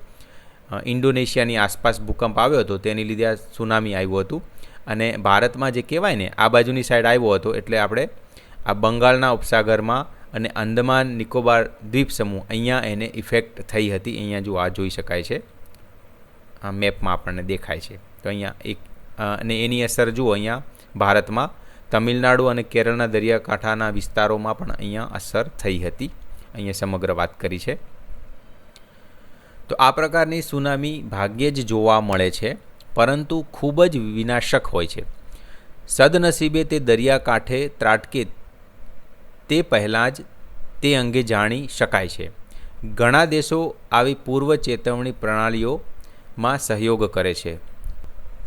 ઇન્ડોનેશિયાની આસપાસ ભૂકંપ આવ્યો હતો તેની લીધે આ સુનામી આવ્યું હતું. અને ભારતમાં જે કહેવાય ને આ બાજુની સાઈડ આવ્યો હતો, એટલે આપણે આ બંગાળના ઉપસાગરમાં અને અંદમાન નિકોબાર દ્વીપ સમૂહ અહીંયા એને ઇફેક્ટ થઈ હતી. અહીંયા જો આ જોઈ શકાય છે, આ મેપમાં આપણને દેખાય છે. તો અહીંયા એક અને એની અસર જુઓ, અહીંયા ભારતમાં તમિલનાડુ અને કેરળના દરિયાકાંઠાના વિસ્તારોમાં પણ અહીંયા અસર થઈ હતી. અહીંયા સમગ્ર વાત કરી છે. તો આ પ્રકારની સુનામી ભાગ્યે જ જોવા મળે છે, પરંતુ ખૂબ જ વિનાશક હોય છે. સદનસીબે તે દરિયાકાંઠે ત્રાટકે તે પહેલાં જ તે અંગે જાણી શકાય છે. ઘણા દેશો આવી પૂર્વ ચેતવણી પ્રણાલીઓમાં સહયોગ કરે છે.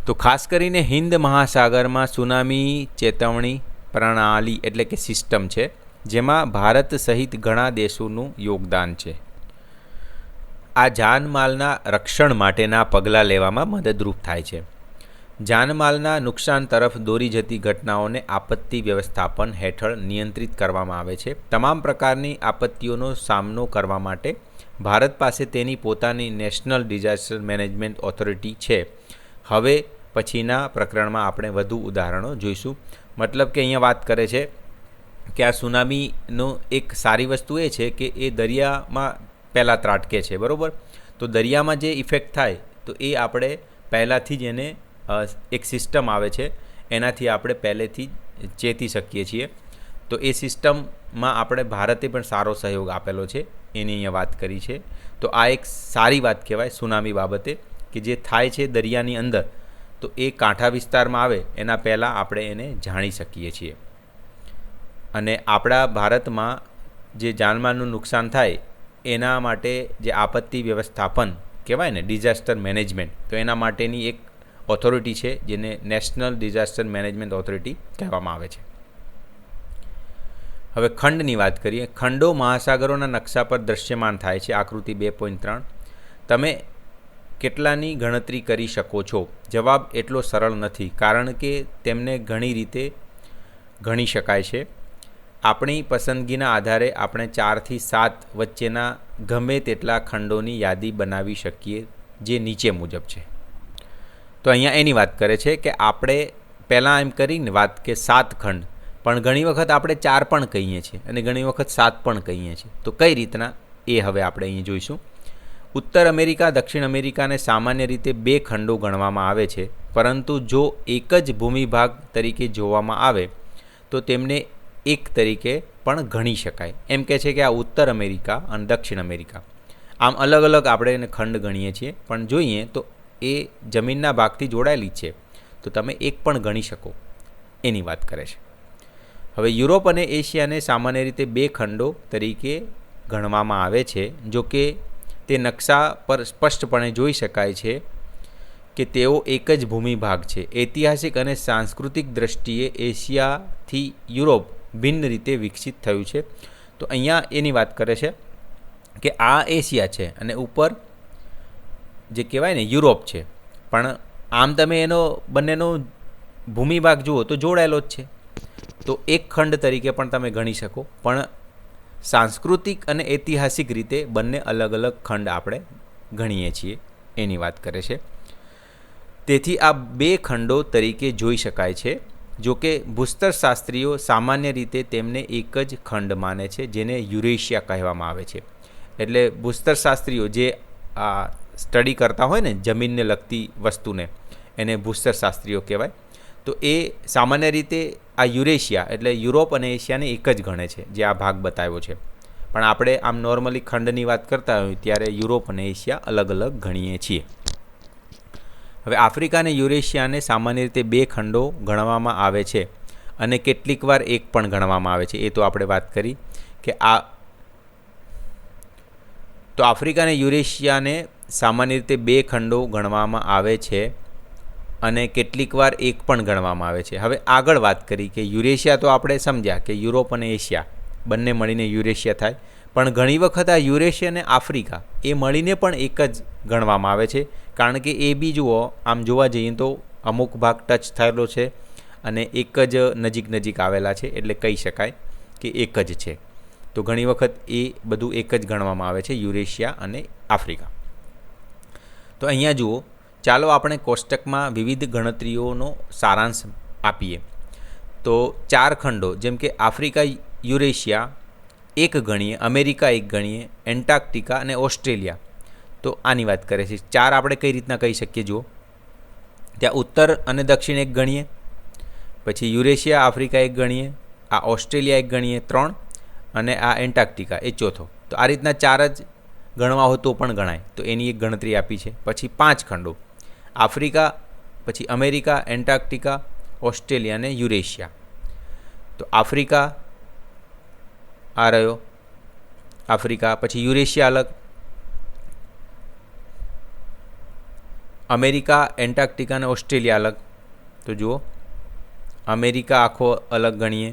તો ખાસ કરીને હિન્દ મહાસાગરમાં સુનામી ચેતવણી પ્રણાલી એટલે કે સિસ્ટમ છે, જેમાં ભારત સહિત ઘણા દેશોનું યોગદાન છે. આ જાનમાલના રક્ષણ માટેના પગલાં લેવામાં મદદરૂપ થાય છે. જાનમાલના નુકસાન તરફ દોરી જતી ઘટનાઓને આપત્તિ વ્યવસ્થાપન હેઠળ નિયંત્રિત કરવામાં આવે છે. તમામ પ્રકારની આપત્તિઓનો સામનો કરવા માટે ભારત પાસે તેની પોતાની નેશનલ ડિઝાસ્ટર મેનેજમેન્ટ ઓથોરિટી છે. હવે પછીના પ્રકરણમાં આપણે વધુ ઉદાહરણો જોઈશું. મતલબ કે અહીંયા વાત કરે છે કે આ સુનામીનો એક સારી વસ્તુ એ છે કે એ દરિયામાં પહેલાં ત્રાટકે છે, બરાબર. તો દરિયામાં જે ઇફેક્ટ થાય તો એ આપણે પહેલાંથી જ એને એક સિસ્ટમ આવે છે, એનાથી આપણે પહેલેથી જ ચેતી શકીએ છીએ. તો એ સિસ્ટમમાં આપણે ભારતે પણ સારો સહયોગ આપેલો છે, એની અહીંયા વાત કરી છે. તો આ એક સારી વાત કહેવાય સુનામી બાબતે, કે જે થાય છે દરિયાની અંદર તો એ કાંઠા વિસ્તારમાં આવે એના પહેલાં આપણે એને જાણી શકીએ છીએ. અને આપણા ભારતમાં જે જાનમાલનું નુકસાન થાય એના માટે જે આપત્તિ વ્યવસ્થાપન કહેવાય ને, ડિઝાસ્ટર મેનેજમેન્ટ, તો એના માટેની એક ઓથોરિટી છે જેને નેશનલ ડિઝાસ્ટર મેનેજમેન્ટ ઓથોરિટી કહેવામાં આવે છે. હવે ખંડની વાત કરીએ. ખંડો મહાસાગરોના નકશા પર દ્રશ્યમાન થાય છે, આકૃતિ 2.3. તમે કેટલાની ગણતરી કરી શકો છો? જવાબ એટલો સરળ નથી, કારણ કે તેમને ઘણી રીતે ગણી શકાય છે. આપણી પસંદગીના આધારે આપણે 4 થી 7 વચ્ચેના ગમે તેટલા ખંડોની યાદી બનાવી શકીએ, જે નીચે મુજબ છે. તો અહીંયા એની વાત કરે છે કે આપણે પહેલાં એમ કરીને વાત કે 7 ખંડ, પણ ઘણી વખત આપણે 4 પણ કહીએ છીએ અને ઘણી વખત 7 પણ કહીએ છીએ. તો કઈ રીતના એ હવે આપણે અહીં જોઈશું. ઉત્તર અમેરિકા, દક્ષિણ અમેરિકાને સામાન્ય રીતે 2 ખંડો ગણવામાં આવે છે, પરંતુ જો એક જ ભૂમિભાગ તરીકે જોવામાં આવે તો તેમને એક તરીકે પણ ગણી શકાય. એમ કહે છે કે આ ઉત્તર અમેરિકા અને દક્ષિણ અમેરિકા, આમ અલગ અલગ આપણે એને ખંડ ગણીએ છીએ, પણ જોઈએ તો એ જમીનના ભાગથી જોડાયેલી છે, તો તમે એક પણ ગણી શકો એની વાત કરે છે. હવે યુરોપ અને એશિયાને સામાન્ય રીતે 2 ખંડો તરીકે ગણવામાં આવે છે. જો કે તે નકશા પર સ્પષ્ટપણે જોઈ શકાય છે કે તેઓ એક જ ભૂમિભાગ છે. ઐતિહાસિક અને સાંસ્કૃતિક દ્રષ્ટિએ એશિયાથી યુરોપ ભિન્ન રીતે વિકસિત થયું છે. તો અહીંયા એની વાત કરે છે કે આ એશિયા છે અને ઉપર જે કહેવાય ને યુરોપ છે, પણ આમ તમે એનો બંનેનો ભૂમિભાગ જુઓ તો જોડાયેલો જ છે, તો એક ખંડ તરીકે પણ તમે ગણી શકો, પણ સાંસ્કૃતિક અને ઐતિહાસિક રીતે બંને અલગ અલગ ખંડ આપણે ગણીએ છીએ એની વાત કરે છે. તેથી આ 2 ખંડો તરીકે જોઈ શકાય છે. જો કે ભૂસ્તરશાસ્ત્રીઓ સામાન્ય રીતે તેમને એક જ ખંડ માને છે, જેને યુરેશિયા કહેવામાં આવે છે. એટલે ભૂસ્તરશાસ્ત્રીઓ જે આ સ્ટડી કરતા હોય ને જમીનને લગતી વસ્તુને, એને ભૂસ્તરશાસ્ત્રીઓ કહેવાય. તો એ સામાન્ય રીતે આ યુરેશિયા એટલે યુરોપ અને એશિયાને એક જ ગણે છે, જે આ ભાગ બતાવ્યો છે. પણ આપણે આમ નોર્મલી ખંડની વાત કરતા હોય ત્યારે યુરોપ અને એશિયા અલગ અલગ ગણીએ છીએ. હવે આફ્રિકા અને યુરેશિયાને સામાન્ય રીતે 2 ખંડો ગણવામાં આવે છે અને કેટલીક વાર એક પણ ગણવામાં આવે છે. એ તો આપણે વાત કરી કે તો આફ્રિકા અને યુરેશિયાને સામાન્ય રીતે 2 ખંડો ગણવામાં આવે છે અને કેટલીક વાર એક પણ ગણવામાં આવે છે. હવે આગળ વાત કરી કે યુરેશિયા તો આપણે સમજ્યા કે યુરોપ અને એશિયા બંને મળીને યુરેશિયા થાય, પણ ઘણી વખત આ યુરેશિયા અને આફ્રિકા એ મળીને પણ એક જ ગણવામાં આવે છે, કારણ કે એ બી જુઓ આમ જોવા જઈએ તો અમુક ભાગ ટચ થયેલો છે અને એક જ નજીક આવેલા છે, એટલે કહી શકાય કે એક જ છે. તો ઘણી વખત એ બધું એક જ ગણવામાં આવે છે, યુરેશિયા અને આફ્રિકા. તો અહીંયા જુઓ, ચાલો આપણે કોષ્ટકમાં વિવિધ ગણતરીઓનો સારાંશ આપીએ. તો 4 ખંડો જેમ કે આફ્રિકા, યુરેશિયા 1 ગણીએ, અમેરિકા 1 ગણીએ, એન્ટાર્કટિકા અને ઓસ્ટ્રેલિયા, તો આની વાત કરે છે. 4 આપણે કઈ રીતના કહી શકીએ જુઓ, ત્યાં ઉત્તર અને દક્ષિણ 1 ગણીએ, પછી યુરેશિયા આફ્રિકા 1 ગણીએ, આ ઓસ્ટ્રેલિયા 1 ગણીએ 3, અને આ એન્ટાર્કટિકા એ 4થો. તો આ રીતના 4 જ ગણવા હોય તો પણ ગણાય, તો એની એક ગણતરી આપી છે. પછી 5 ખંડો, આફ્રિકા, પછી અમેરિકા, એન્ટાર્કટિકા, ઓસ્ટ્રેલિયા અને યુરેશિયા. તો આફ્રિકા આ રહ્યો, આફ્રિકા, પછી યુરેશિયા અલગ, અમેરિકા, એન્ટાર્કટિકા અને ઓસ્ટ્રેલિયા અલગ. તો જુઓ, અમેરિકા આખો અલગ ગણીએ,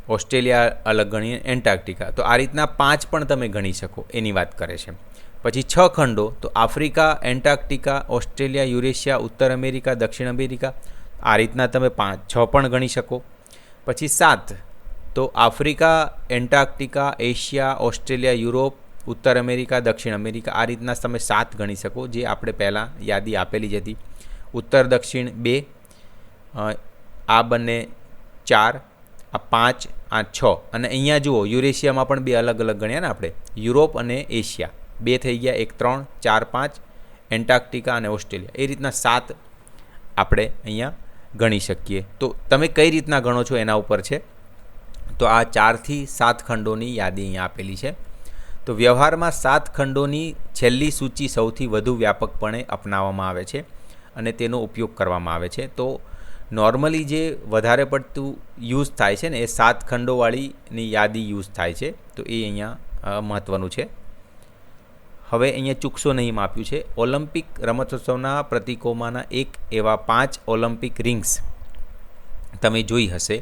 ઓસ્ટ્રેલિયા અલગ ગણીએ, એન્ટાર્કટિકા. તો આ રીતના 5 પણ તમે ગણી શકો એની વાત કરે છે. પછી 6 ખંડો, તો આફ્રિકા, એન્ટાર્કટિકા, ઓસ્ટ્રેલિયા, યુરેશિયા, ઉત્તર અમેરિકા, દક્ષિણ અમેરિકા, આ રીતના તમે 6 પણ ગણી શકો. પછી 7, તો Africa, Antarctica, Asia, Australia, Europe, ઉત્તર અમેરિકા, દક્ષિણ અમેરિકા, આ રીતના તમે 7 ગણી શકો, જે આપણે પહેલાં યાદી આપેલી જ હતી. ઉત્તર દક્ષિણ 2, આ બંને 4, આ 5, આ 6, અને અહીંયા જુઓ યુરેશિયામાં પણ 2 અલગ અલગ ગણ્યા ને આપણે, યુરોપ અને એશિયા 2 થઈ ગયા, 1 3 4 5, એન્ટાર્કટિકા અને ઓસ્ટ્રેલિયા, એ રીતના 7 આપણે અહીંયા ગણી શકીએ. તો તમે કઈ રીતના ગણો છો એના ઉપર છે. તો આ 4 થી 7 ખંડોની યાદી અહીંયા આપેલી છે. તો વ્યવહારમાં 7 ખંડોની છેલ્લી સૂચિ સૌથી વધુ વ્યાપકપણે અપનાવવામાં આવે છે અને તેનો ઉપયોગ કરવામાં આવે છે. તો નોર્મલી જે વધારે પડતું યુઝ થાય છે ને એ 7 ખંડોવાળીની યાદી યુઝ થાય છે. તો એ અહીંયા મહત્ત્વનું છે. હવે અહીંયા ચૂકશો નહીં આપ્યું છે. ઓલિમ્પિક રમતોત્સવના પ્રતીકોમાંના એક એવા 5 ઓલિમ્પિક રિંગ્સ તમે જોઈ હશે.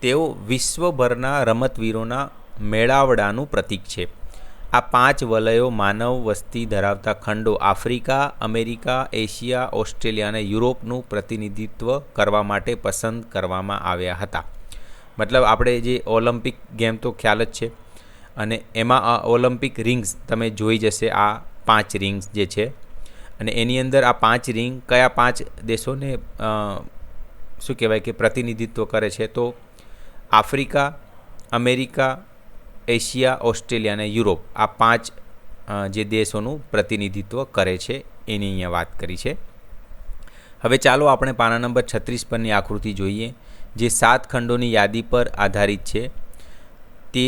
તેઓ વિશ્વભરના રમતવીરોના મેળાવડાનું પ્રતીક છે. આ 5 વલયો માનવ વસ્તી ધરાવતા ખંડો આફ્રિકા, અમેરિકા, એશિયા, ઓસ્ટ્રેલિયા અને યુરોપનું પ્રતિનિધિત્વ કરવા માટે પસંદ કરવામાં આવ્યા હતા. મતલબ આપણે જે ઓલિમ્પિક ગેમ તો ખ્યાલ જ છે, અને એમાં આ ઓલિમ્પિક રિંગ્સ તમે જોઈ જશે, આ 5 રિંગ્સ જે છે, અને એની અંદર આ 5 રિંગ કયા 5 દેશોને શું કહેવાય કે પ્રતિનિધિત્વ કરે છે, તો આફ્રિકા, અમેરિકા, એશિયા, ઓસ્ટ્રેલિયા અને યુરોપ આ 5 જે દેશોનું પ્રતિનિધિત્વ કરે છે એની અહીંયા વાત કરી છે. હવે ચાલો આપણે પાના નંબર 36 પરની આકૃતિ જોઈએ, જે 7 ખંડોની યાદી પર આધારિત છે. તે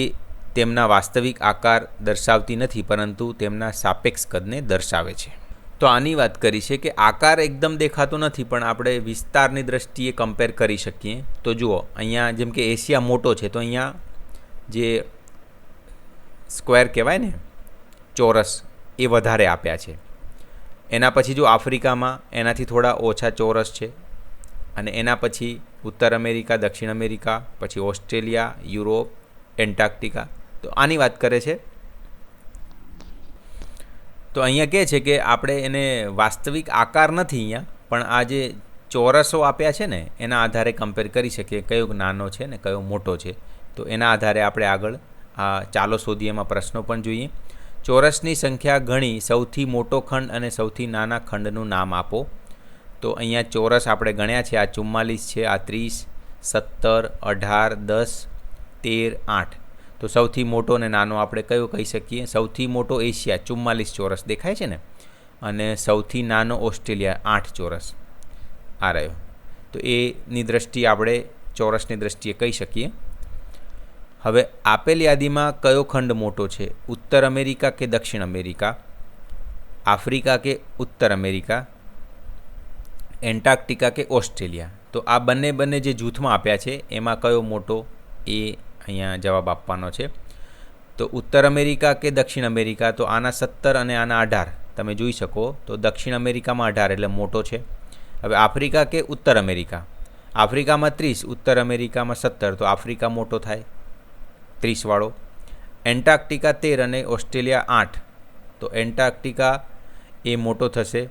તેમના વાસ્તવિક આકાર દર્શાવતી નથી, પરંતુ તેમના સાપેક્ષ કદને દર્શાવે છે. તો આની વાત કરી છે કે આકાર એકદમ દેખાતો નથી, પણ આપણે વિસ્તારની દ્રષ્ટિએ કમ્પેર કરી શકીએ. તો જુઓ, અહીંયા જેમ કે એશિયા મોટો છે, તો અહીંયા જે સ્ક્વેર કહેવાય ને, ચોરસ, એ વધારે આપ્યા છે. એના પછી જો આફ્રિકામાં એનાથી થોડા ઓછા ચોરસ છે, અને એના પછી ઉત્તર અમેરિકા, દક્ષિણ અમેરિકા, પછી ઓસ્ટ્રેલિયા, યુરોપ, એન્ટાર્કટિકા. તો આની વાત કરે છે. તો અહીંયા કહે છે કે આપણે એને વાસ્તવિક આકાર નથી અહીંયા, પણ આ જે ચોરસો આપ્યા છે ને એના આધારે કમ્પેર કરી શકીએ કયો નાનો છે ને કયો મોટો છે. તો એના આધારે આપણે આગળ ચાલો શોધીએ એમાં પ્રશ્નો પણ જોઈએ. ચોરસની સંખ્યા ગણી સૌથી મોટો ખંડ અને સૌથી નાના ખંડનું નામ આપો. તો અહીંયા ચોરસ આપણે ગણ્યા છે, આ 44 છે, આ 30, 17, 18, 10, 13, 8. તો સૌથી મોટો ને નાનો આપણે કયો કહી શકીએ? સૌથી મોટો એશિયા 44 ચોરસ દેખાય છે ને, અને સૌથી નાનો ઓસ્ટ્રેલિયા 8 ચોરસ આ રહ્યો. તો એની દ્રષ્ટિએ આપણે ચોરસની દ્રષ્ટિએ કહી શકીએ. હવે આપેલ યાદીમાં કયો ખંડ મોટો છે? ઉત્તર અમેરિકા કે દક્ષિણ અમેરિકા, આફ્રિકા કે ઉત્તર અમેરિકા, એન્ટાર્કટિકા કે ઓસ્ટ્રેલિયા? તો આ બંને જે જૂથમાં આપ્યા છે એમાં કયો મોટો, એ અહીંયા જવાબ આપવાનો છે. તો ઉત્તર અમેરિકા કે દક્ષિણ અમેરિકા, તો આના 17 અને આના 18 તમે જોઈ શકો. તો દક્ષિણ અમેરિકામાં 18 એટલે મોટો છે. હવે આફ્રિકા કે ઉત્તર અમેરિકા, આફ્રિકામાં 30, ઉત્તર અમેરિકામાં 17, તો આફ્રિકા મોટો થાય 30 વાળો. એન્ટાર્કટિકા 13 અને ઓસ્ટ્રેલિયા 8, તો એન્ટાર્કટિકા એ મોટો થશે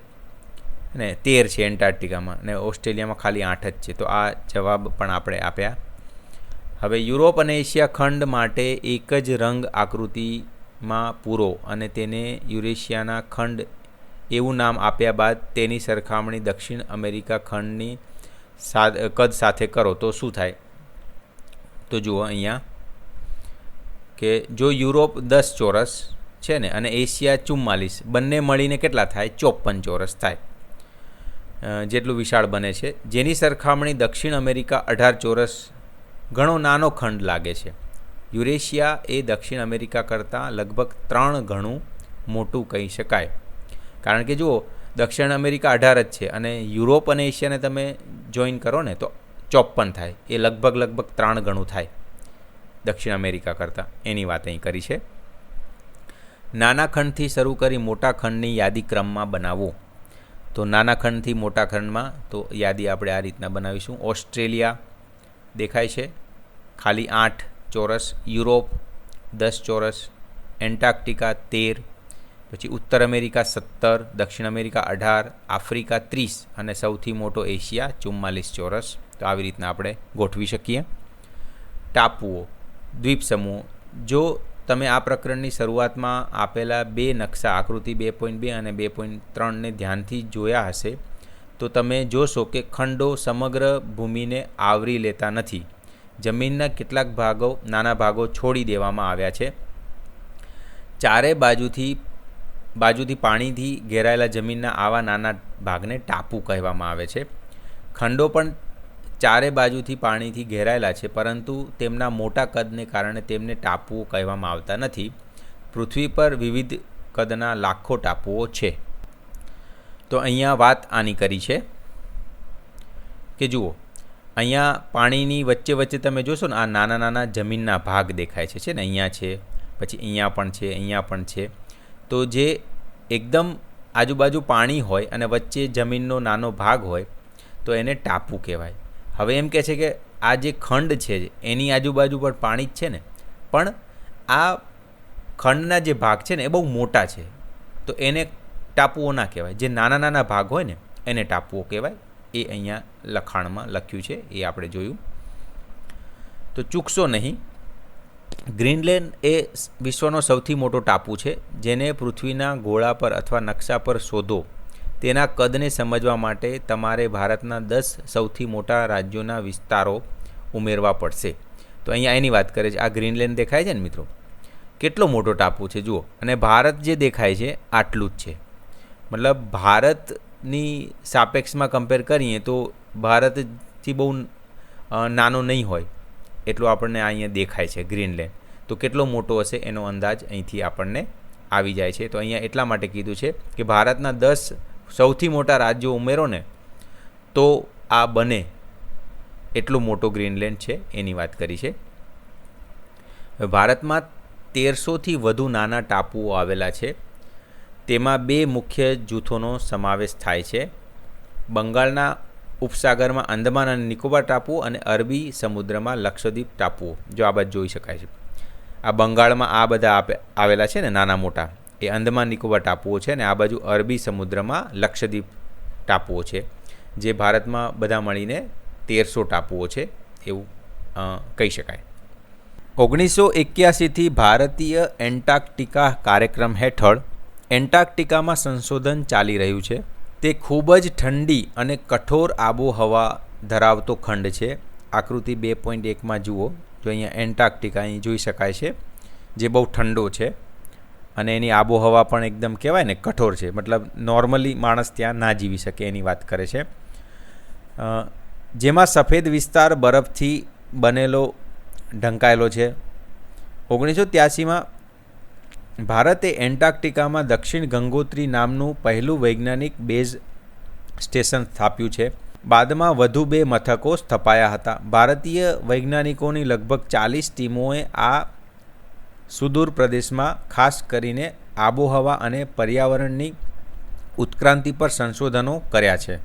ને, 13 છે એન્ટાર્કટિકામાં, અને ઓસ્ટ્રેલિયામાં ખાલી 8 જ છે. તો આ જવાબ પણ આપણે આપ્યા. હવે યુરોપ અને એશિયા ખંડ માટે એક જ રંગ આકૃતિમાં પૂરો અને તેને યુરેશિયાના ખંડ એવું નામ આપ્યા બાદ તેની સરખામણી દક્ષિણ અમેરિકા ખંડની કદ સાથે કરો તો શું થાય? તો જુઓ અહીંયા કે જો યુરોપ 10 ચોરસ છે ને અને એશિયા 44, બંને મળીને કેટલા થાય? 54 ચોરસ થાય, જેટલું વિશાળ બને છે. જેની સરખામણી દક્ષિણ અમેરિકા 18 ચોરસ ઘણો નાનો ખંડ લાગે છે. યુરેશિયા એ દક્ષિણ અમેરિકા કરતાં લગભગ 3 ગણું મોટું કહી શકાય. કારણ કે જુઓ, દક્ષિણ અમેરિકા 18 જ છે અને યુરોપ અને એશિયાને તમે જોઈન કરો ને તો 54 થાય. એ લગભગ 3 ગણું થાય દક્ષિણ અમેરિકા કરતાં. એની વાત અહીં કરી છે. નાના ખંડથી શરૂ કરી મોટા ખંડની યાદી ક્રમમાં બનાવો. તો નાના ખંડથી મોટા ખંડમાં તો યાદી આપણે આ રીતના બનાવીશું. ઓસ્ટ્રેલિયા દેખાય છે, ખાલી 8 ચોરસ. યુરોપ 10 ચોરસ, એન્ટાર્કટિકા 13, પછી ઉત્તર અમેરિકા 17, દક્ષિણ અમેરિકા 18, આફ્રિકા 30 અને સૌથી મોટો એશિયા 44 ચોરસ. તો આવી રીતના આપણે ગોઠવી શકીએ. ટાપુઓ, દ્વીપ સમૂહ. જો તમે આ પ્રકરણની શરૂઆતમાં આપેલા 2 નકશા આકૃતિ 2.2 અને 2.3ને ધ્યાનથી જોયા હશે તો તમે જોશો કે ખંડો સમગ્ર ભૂમિને આવરી લેતા નથી. જમીનના કેટલાક નાના ભાગો છોડી દેવામાં આવ્યા છે. ચારે બાજુથી પાણીથી ઘેરાયેલા જમીનના આવા નાના ભાગને ટાપુ કહેવામાં આવે છે. ખંડો પણ ચારે બાજુથી પાણીથી ઘેરાયેલા છે, પરંતુ તેમના મોટા કદને કારણે તેમને ટાપુઓ કહેવામાં આવતા નથી. પૃથ્વી પર વિવિધ કદના લાખો ટાપુઓ છે. તો અહીંયા વાત આની કરી છે કે જુઓ, અહીંયા પાણીની વચ્ચે તમે જોશો ને, આ નાના જમીનના ભાગ દેખાય છે ને, અહીંયા છે, પછી અહીંયા પણ છે, અહીંયા પણ છે. તો જે એકદમ આજુબાજુ પાણી હોય અને વચ્ચે જમીનનો નાનો ભાગ હોય તો એને ટાપુ કહેવાય. હવે એમ કહે છે કે આ જે ખંડ છે એની આજુબાજુ પર પાણી જ છે ને, પણ આ ખંડના જે ભાગ છે ને એ બહુ મોટા છે, તો એને ટાપુઓ ના કહેવાય. જે નાના ભાગ હોય ને એને ટાપુઓ કહેવાય. એ અહીંયા લખાણમાં લખ્યું છે, એ આપણે જોયું. તો ચૂકશો નહીં. ગ્રીનલેન્ડ એ વિશ્વનો સૌથી મોટો ટાપુ છે, જેને પૃથ્વીના ગોળા પર અથવા નકશા પર શોધો તેના કદને સમજવા માટે તમારે ભારતના 10 સૌથી મોટા રાજ્યોના વિસ્તારો ઉમેરવા પડશે. તો અહીંયા એની વાત કરે છે. આ ગ્રીનલેન્ડ દેખાય છે ને મિત્રો, કેટલો મોટો ટાપુ છે જુઓ. અને ભારત જે દેખાય છે આટલું જ છે. મતલબ ભારતની સાપેક્ષમાં કમ્પેર કરીએ તો ભારતથી બહુ નાનો નહીં હોય એટલો આપણને અહીંયા દેખાય છે ગ્રીનલેન્ડ. તો કેટલો મોટો હશે એનો અંદાજ અહીંથી આપણને આવી જાય છે. તો અહીંયા એટલા માટે કીધું છે કે ભારતના 10 સૌથી મોટા રાજ્યો ઉમેરો ને તો આ બને એટલો મોટો ગ્રીનલેન્ડ છે એની વાત કરી છે. ભારતમાં 1300થી વધુ નાના ટાપુઓ આવેલા છે. તેમાં 2 મુખ્ય જૂથોનો સમાવેશ થાય છે. બંગાળના ઉપસાગરમાં અંદમાન અને નિકોબાર ટાપુઓ અને અરબી સમુદ્રમાં લક્ષદ્વીપ ટાપુઓ. જો આ બાજુ જોઈ શકાય છે. આ બંગાળમાં આ બધા આવેલા છે ને નાના મોટા, એ અંદમાન નિકોબાર ટાપુઓ છે અને આ બાજુ અરબી સમુદ્રમાં લક્ષદ્વીપ ટાપુઓ છે, જે ભારતમાં બધા મળીને 1300 ટાપુઓ છે એવું કહી શકાય. 1981થી ભારતીય એન્ટાર્કટિકા કાર્યક્રમ હેઠળ એન્ટાર્કટિકામાં સંશોધન ચાલી રહ્યું છે. તે ખૂબ જ ઠંડી અને કઠોર આબોહવા ધરાવતો ખંડ છે. આકૃતિ 2.1માં જુઓ. જો અહીંયા એન્ટાર્કટિકા અહીં જોઈ શકાય છે, જે બહુ ઠંડો છે અને એની આબોહવા પણ એકદમ કહેવાય ને કઠોર છે. મતલબ નોર્મલી માણસ ત્યાં ના જીવી શકે એની વાત કરે છે. જેમાં સફેદ વિસ્તાર બરફથી બનેલો ઢંકાયેલો છે. 1983માં ભારતે એન્ટાર્કટિકામાં દક્ષિણ ગંગોત્રી નામનું પહેલું વૈજ્ઞાનિક બેઝ સ્ટેશન સ્થાપ્યું છે. બાદમાં વધુ 2 મથકો સ્થપાયા હતા. ભારતીય વૈજ્ઞાનિકોની લગભગ 40 ટીમોએ આ સુદૂર પ્રદેશમાં ખાસ કરીને આબોહવા અને પર્યાવરણની ઉત્ક્રાંતિ પર સંશોધનો કર્યા છે.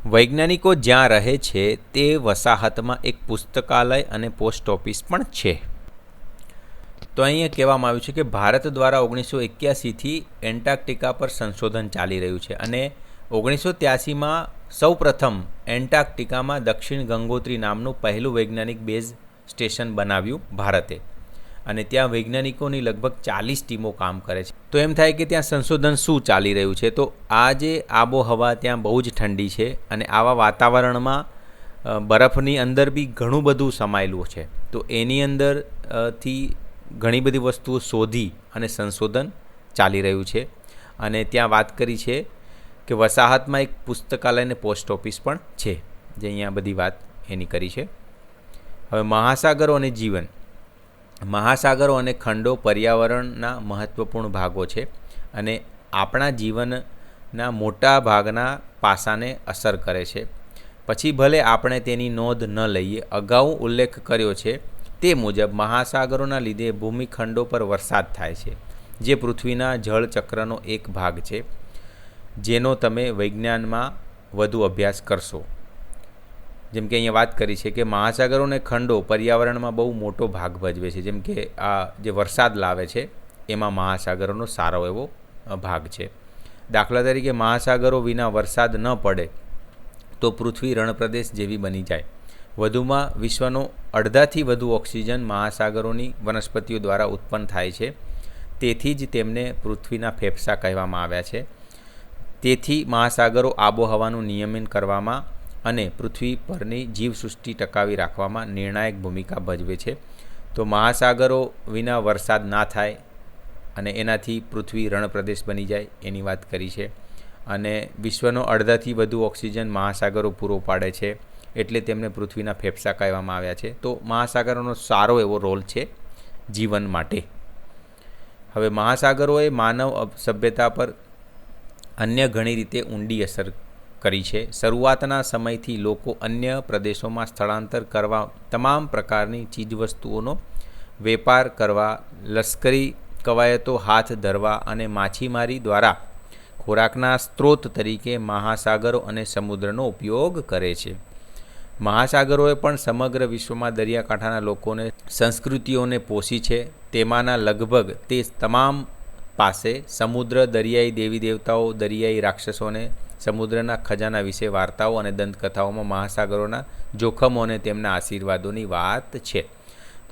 વૈજ્ઞાનિકો જ્યાં રહે છે તે વસાહતમાં એક પુસ્તકાલય અને પોસ્ટ ઓફિસ પણ છે. તો અહીંયા કહેવામાં આવ્યું છે કે ભારત દ્વારા 1981થી એન્ટાર્કટિકા પર સંશોધન ચાલી રહ્યું છે અને 1983માં સૌપ્રથમ એન્ટાર્કટિકામાં દક્ષિણ ગંગોત્રી નામનું પહેલું વૈજ્ઞાનિક બેઝ સ્ટેશન બનાવ્યું ભારતે. અને ત્યાં વૈજ્ઞાનિકોની લગભગ 40 ટીમો કામ કરે છે. તો એમ થાય કે ત્યાં સંશોધન શું ચાલી રહ્યું છે? તો આ જે આબોહવા ત્યાં બહુ જ ઠંડી છે અને આવા વાતાવરણમાં બરફની અંદર બી ઘણું બધું સમાયેલું છે. તો એની અંદરથી ઘણી બધી વસ્તુઓ શોધી અને સંશોધન ચાલી રહ્યું છે. અને ત્યાં વાત કરી છે કે વસાહતમાં એક પુસ્તકાલય અને પોસ્ટ ઓફિસ પણ છે, જે અહીંયા બધી વાત એની કરી છે. હવે મહાસાગરો અને જીવન. મહાસાગરો અને ખંડો પર્યાવરણના મહત્ત્વપૂર્ણ ભાગો છે અને આપણા જીવનના મોટા ભાગના પાસાને અસર કરે છે. પછી ભલે આપણે તેની નોંધ ન લઈએ. અગાઉ ઉલ્લેખ કર્યો છે તે મુજબ મહાસાગરોના લીધે ભૂમિખંડો પર વરસાદ થાય છે, જે પૃથ્વીના જળચક્રનો એક ભાગ છે, જેનો તમે વિજ્ઞાનમાં વધુ અભ્યાસ કરશો. જેમ કે અહીંયા વાત કરી છે કે મહાસાગરો અને ખંડો પર્યાવરણમાં બહુ મોટો ભાગ ભજવે છે. જેમ કે આ જે વરસાદ લાવે છે એમાં મહાસાગરોનો સારો એવો ભાગ છે. દાખલા તરીકે મહાસાગરો વિના વરસાદ ન પડે તો પૃથ્વી રણપ્રદેશ જેવી બની જાય. વધુમાં વિશ્વનો અડધાથી વધુ ઓક્સિજન મહાસાગરોની વનસ્પતિઓ દ્વારા ઉત્પન્ન થાય છે. તેથી જ તેમને પૃથ્વીના ફેફસા કહેવામાં આવ્યા છે. તેથી મહાસાગરો આબોહવાનું નિયમન કરવામાં અને પૃથ્વી પરની જીવસૃષ્ટિ ટકાવી રાખવામાં નિર્ણાયક ભૂમિકા ભજવે છે. તો મહાસાગરો વિના વરસાદ ના થાય અને એનાથી પૃથ્વી રણપ્રદેશ બની જાય એની વાત કરી છે. અને વિશ્વનો અડધાથી વધુ ઓક્સિજન મહાસાગરો પૂરો પાડે છે, એટલે તેમને પૃથ્વીના ફેફસા કહેવામાં આવ્યા છે. તો મહાસાગરોનો સારો એવો રોલ છે જીવન માટે. હવે મહાસાગરોએ માનવ સભ્યતા પર અન્ય ઘણી રીતે ઊંડી અસર કરી છે. શરૂઆતના સમયથી લોકો અન્ય પ્રદેશોમાં સ્થળાંતર કરવા, તમામ પ્રકારની ચીજવસ્તુઓનો વેપાર કરવા, લશ્કરી કવાયતો હાથ ધરવા અને માછીમારી દ્વારા ખોરાકના સ્ત્રોત તરીકે મહાસાગરો અને સમુદ્રનો ઉપયોગ કરે છે. મહાસાગરોએ પણ સમગ્ર વિશ્વમાં દરિયાકાંઠાના લોકોને સંસ્કૃતિઓને પોષી છે. તેમાંના લગભગ તે તમામ પાસે સમુદ્ર, દરિયાઈ દેવી દેવતાઓ, દરિયાઈ રાક્ષસોને, સમુદ્રના ખજાના વિશે વાર્તાઓ અને દંતકથાઓમાં મહાસાગરોના જોખમો અને તેમના આશીર્વાદોની વાત છે.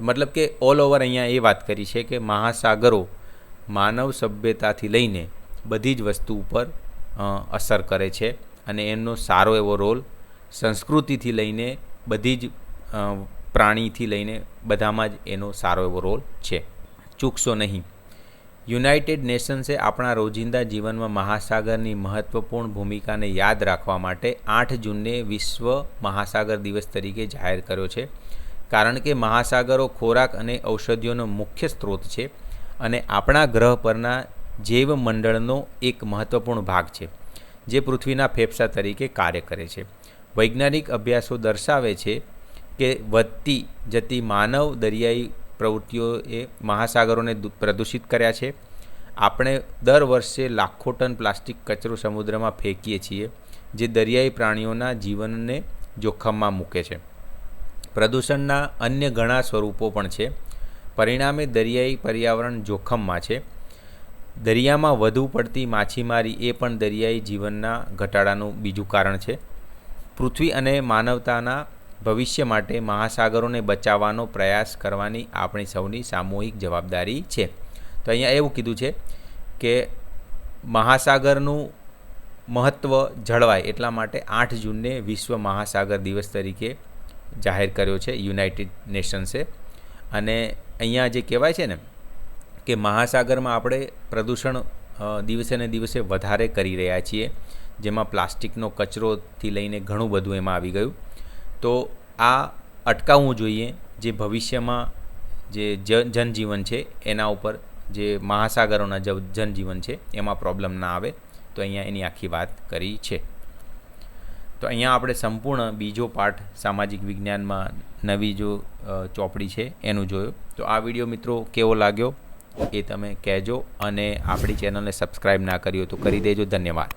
મતલબ કે ઓલ ઓવર અહીંયા એ વાત કરી છે કે મહાસાગરો માનવ સભ્યતાથી લઈને બધી જ વસ્તુ ઉપર અસર કરે છે અને એનો સારો એવો રોલ સંસ્કૃતિથી લઈને બધી જ પ્રાણીથી લઈને બધામાં જ એનો સારો એવો રોલ છે. ચૂકશો નહીં. યુનાઇટેડ નેશન્સે આપણા રોજિંદા જીવનમાં મહાસાગરની મહત્ત્વપૂર્ણ ભૂમિકાને યાદ રાખવા માટે 8 જૂનને વિશ્વ મહાસાગર દિવસ તરીકે જાહેર કર્યો છે, કારણ કે મહાસાગરો ખોરાક અને ઔષધિઓનો મુખ્ય સ્ત્રોત છે અને આપણા ગ્રહ પરના જૈવમંડળનો એક મહત્ત્વપૂર્ણ ભાગ છે, જે પૃથ્વીના ફેફસા તરીકે કાર્ય કરે છે. વૈજ્ઞાનિક અભ્યાસો દર્શાવે છે કે વધતી જતી માનવ દરિયાઈ પ્રવૃત્તિઓએ મહાસાગરોને પ્રદૂષિત કર્યા છે. આપણે દર વર્ષે લાખો ટન પ્લાસ્ટિક કચરો સમુદ્રમાં ફેંકીએ છીએ, જે દરિયાઈ પ્રાણીઓના જીવનને જોખમમાં મૂકે છે. પ્રદૂષણના અન્ય ઘણા સ્વરૂપો પણ છે. પરિણામે દરિયાઈ પર્યાવરણ જોખમમાં છે. દરિયામાં વધુ પડતી માછીમારી એ પણ દરિયાઈ જીવનના ઘટાડાનું બીજું કારણ છે. પૃથ્વી અને માનવતાના ભવિષ્ય માટે મહાસાગરોને બચાવવાનો પ્રયાસ કરવાની આપણી સૌની સામૂહિક જવાબદારી છે. તો અહીંયા એવું કીધું છે કે મહાસાગરનું મહત્ત્વ જળવાય એટલા માટે 8 જૂનને વિશ્વ મહાસાગર દિવસ તરીકે જાહેર કર્યો છે યુનાઇટેડ નેશન્સે. અને અહીંયા જે કહેવાય છે ને કે મહાસાગરમાં આપણે પ્રદૂષણ દિવસે ને દિવસે વધારે કરી રહ્યા છીએ, જેમાં પ્લાસ્ટિકનો કચરોથી લઈને ઘણું બધું એમાં આવી ગયું. તો આ અટકાવવું જોઈએ, જે ભવિષ્યમાં જે જનજીવન છે એના ઉપર, જે મહાસાગરોના જનજીવન છે એમાં પ્રોબ્લેમ ના આવે. તો અહીંયા એની આખી વાત કરી છે. તો અહીંયા આપણે સંપૂર્ણ બીજો પાઠ સામાજિક વિજ્ઞાનમાં નવી જો ચોપડી છે એનું જોયું. તો આ વિડીયો મિત્રો કેવો લાગ્યો એ તમે કહેજો, અને આપણી ચેનલને સબસ્ક્રાઈબ ના કરી હોય તો કરી દેજો. ધન્યવાદ.